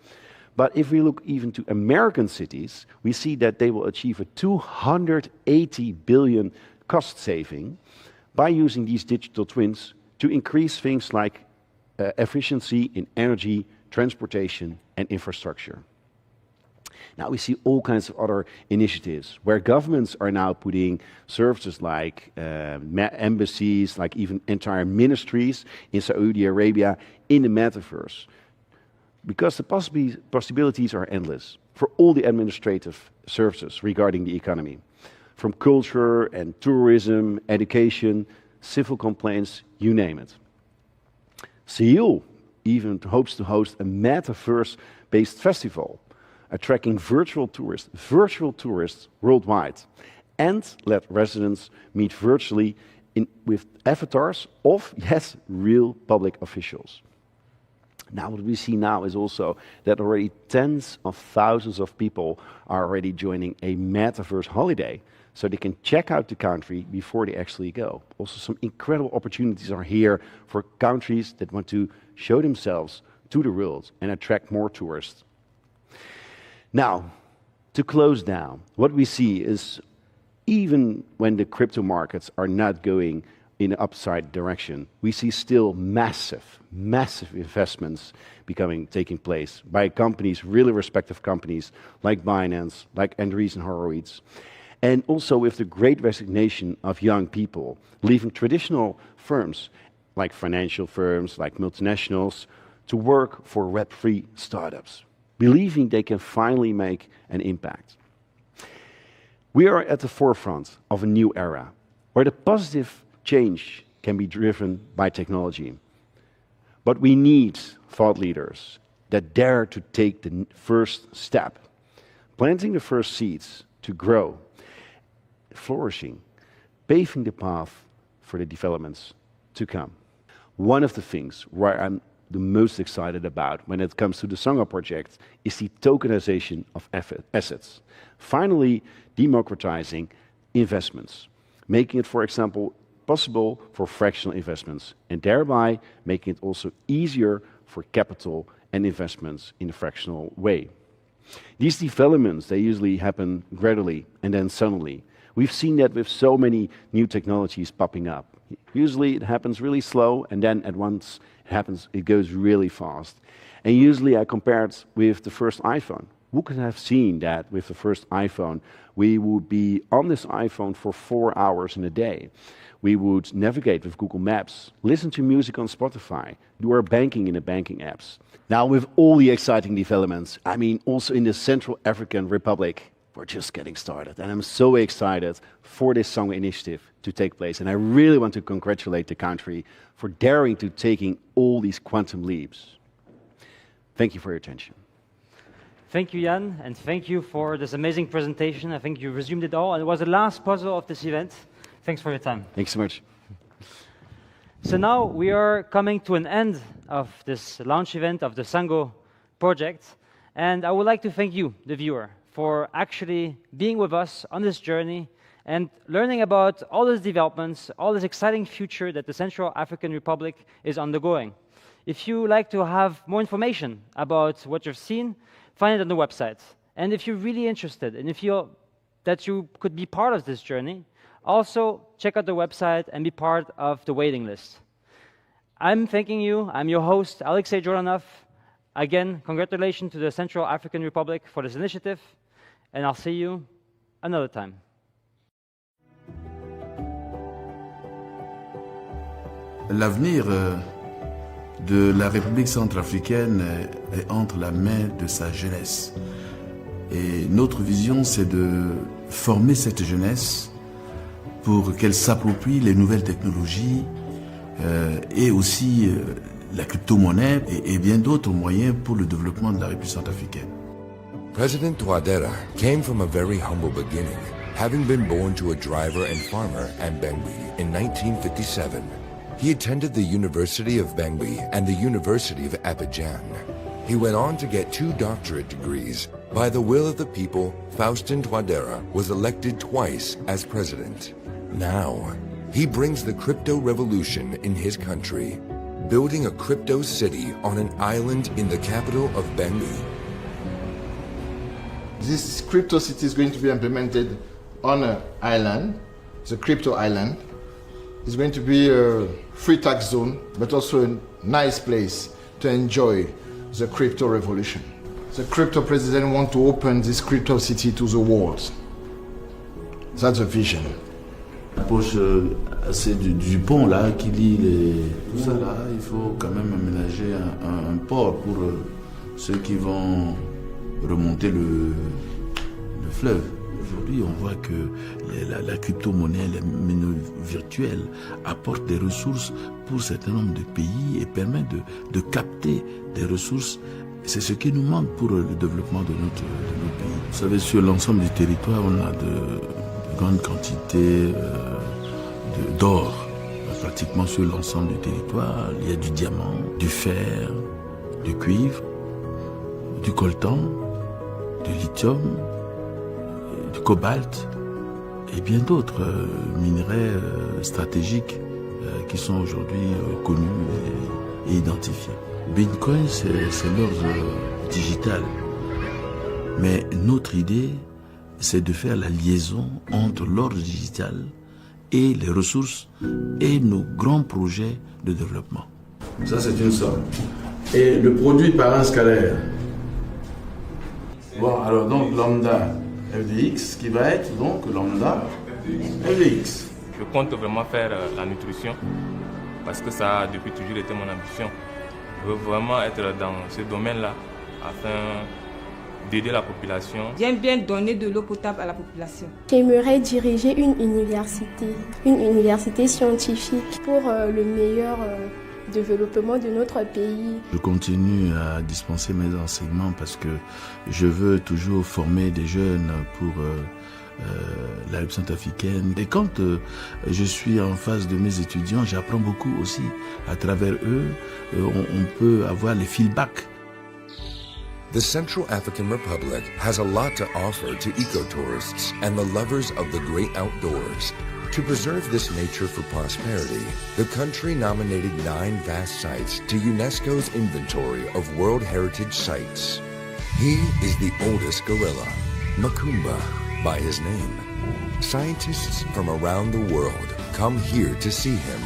But if we look even to American cities, we see that they will achieve a 280 billion cost saving by using these digital twins to increase things like efficiency in energy, transportation, and infrastructure. Now we see all kinds of other initiatives where governments are now putting services like embassies, like even entire ministries in Saudi Arabia in the metaverse. Because the possibilities are endless for all the administrative services regarding the economy. From culture and tourism, education, civil complaints, you name it. Seoul even hopes to host a metaverse-based festival, attracting virtual tourists worldwide, and let residents meet virtually with avatars of, yes, real public officials. Now, what we see now is also that already tens of thousands of people are already joining a metaverse holiday, so they can check out the country before they actually go. Also, some incredible opportunities are here for countries that want to show themselves to the world and attract more tourists. Now, to close down, what we see is even when the crypto markets are not going in the upside direction, we see still massive investments taking place by companies, really respected companies like Binance, like Andreessen Horowitz, and also with the great resignation of young people leaving traditional firms like financial firms, like multinationals, to work for Web3 startups, believing they can finally make an impact. We are at the forefront of a new era where the positive change can be driven by technology. But we need thought leaders that dare to take the first step, planting the first seeds to grow, flourishing, paving the path for the developments to come. One of the things where I'm the most excited about when it comes to the Sango project is the tokenization of assets. Finally, democratizing investments, making it, for example, possible for fractional investments, and thereby making it also easier for capital and investments in a fractional way. These developments, they usually happen gradually and then suddenly. We've seen that with so many new technologies popping up. Usually it happens really slow, and then at once it goes really fast. And usually I compare it with the first iPhone. Who could have seen that with the first iPhone, we would be on this iPhone for 4 hours in a day. We would navigate with Google Maps, listen to music on Spotify, do our banking in the banking apps. Now, with all the exciting developments, I mean, also in the Central African Republic, we're just getting started. And I'm so excited for this Sango initiative to take place. And I really want to congratulate the country for daring to taking all these quantum leaps. Thank you for your attention. Thank you, Jan, and thank you for this amazing presentation. I think you resumed it all, and it was the last puzzle of this event. Thanks for your time. Thanks so much. So now we are coming to an end of this launch event of the Sango project, and I would like to thank you, the viewer, for actually being with us on this journey and learning about all these developments, all this exciting future that the Central African Republic is undergoing. If you like to have more information about what you've seen, find it on the website. And if you're really interested and if you feel that you could be part of this journey, also check out the website and be part of the waiting list. I'm thanking you. I'm your host, Alexei Jordanov. Again, congratulations to the Central African Republic for this initiative, and I'll see you another time. L'avenir de la République centrafricaine est entre la main de sa jeunesse. Et notre vision, c'est de former cette jeunesse pour qu'elle s'approprie les nouvelles technologies et aussi la crypto-monnaie et bien d'autres moyens pour le développement de la République centrafricaine. President Touadéra came from a very humble beginning, having been born to a driver and farmer at Bangui in 1957. He attended the University of Bangui and the University of Abidjan. He went on to get 2 doctorate degrees. By the will of the people, Faustin Touadéra was elected twice as president. Now, he brings the crypto revolution in his country, building a crypto city on an island in the capital of Bangui. This crypto city is going to be implemented on an island, the crypto island. It's going to be a free tax zone, but also a nice place to enjoy the crypto revolution. The crypto president wants to open this crypto city to the world. That's the vision. L'approche du pont là qui lie tout ça là, il faut quand même aménager un port pour ceux qui vont remonter le fleuve. Aujourd'hui, on voit que la crypto-monnaie, les monnaies virtuelles apportent des ressources pour un certain nombre de pays et permettent de capter des ressources. C'est ce qui nous manque pour le développement de notre pays. Vous savez, sur l'ensemble du territoire, on a de grandes quantités d'or. Pratiquement sur l'ensemble du territoire, il y a du diamant, du fer, du cuivre, du coltan, du lithium, du cobalt et bien d'autres minerais stratégiques qui sont aujourd'hui connus et identifiés. Bitcoin, c'est l'or digital. Mais notre idée, c'est de faire la liaison entre l'or digital et les ressources et nos grands projets de développement. Ça, c'est une somme. Et le produit par un scalaire. Bon, alors donc lambda FDX qui va être donc lambda FDX. Je compte vraiment faire la nutrition parce que ça a depuis toujours été mon ambition. Je veux vraiment être dans ce domaine-là afin d'aider la population. J'aime bien donner de l'eau potable à la population. J'aimerais diriger une université scientifique pour le meilleur développement de notre pays. Je continue à dispenser mes enseignements parce que je veux toujours former des jeunes pour la République centrafricaine. Et quand je suis en face de mes étudiants, j'apprends beaucoup aussi. À travers eux, on peut avoir les feedbacks. The Central African Republic has a lot to offer to eco-tourists and the lovers of the great outdoors. To preserve this nature for prosperity, the country nominated 9 vast sites to UNESCO's inventory of World Heritage Sites. He is the oldest gorilla, Makumba by his name. Scientists from around the world come here to see him.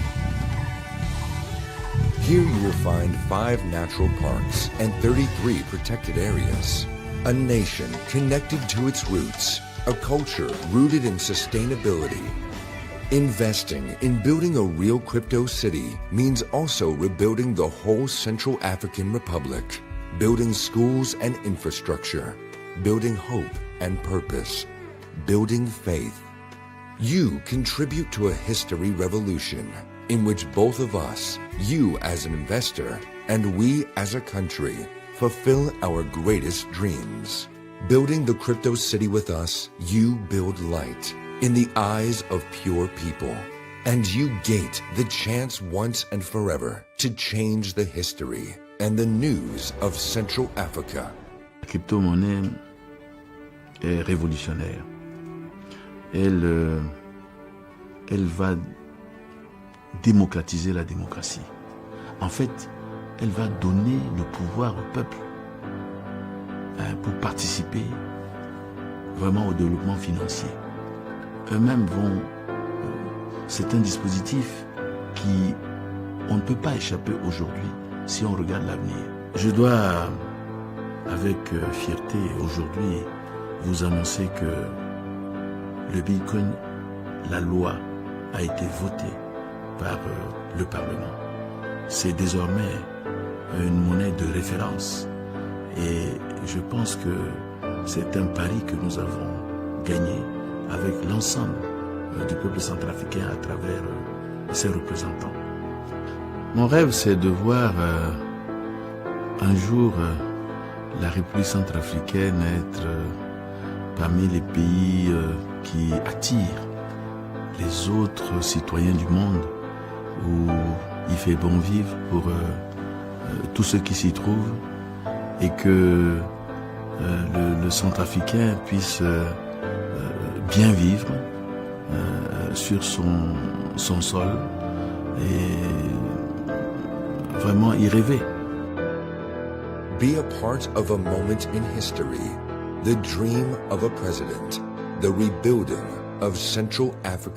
Here you will find 5 natural parks and 33 protected areas. A nation connected to its roots, a culture rooted in sustainability. Investing in building a real crypto city means also rebuilding the whole Central African Republic, building schools and infrastructure, building hope and purpose, building faith. You contribute to a history revolution in which both of us, you as an investor and we as a country, fulfill our greatest dreams. Building the crypto city with us, you build light in the eyes of pure people, and you gate the chance once and forever to change the history and the news of Central Africa. La crypto-monnaie est révolutionnaire. Elle va démocratiser la démocratie. En fait, elle va donner le pouvoir au peuple pour participer vraiment au développement financier. Eux-mêmes vont... c'est un dispositif qui... on ne peut pas échapper aujourd'hui si on regarde l'avenir. Je dois, avec fierté aujourd'hui, vous annoncer que le Bitcoin, la loi, a été votée par le Parlement. C'est désormais une monnaie de référence. Et je pense que c'est un pari que nous avons gagné avec l'ensemble du peuple centrafricain à travers ses représentants. Mon rêve, c'est de voir un jour la République centrafricaine être parmi les pays qui attirent les autres citoyens du monde, où il fait bon vivre pour tous ceux qui s'y trouvent, et que le centrafricain puisse bien vivre sur son sol et vraiment y rêver. Be a part of a moment in history, the dream of a president, the rebuilding of Central African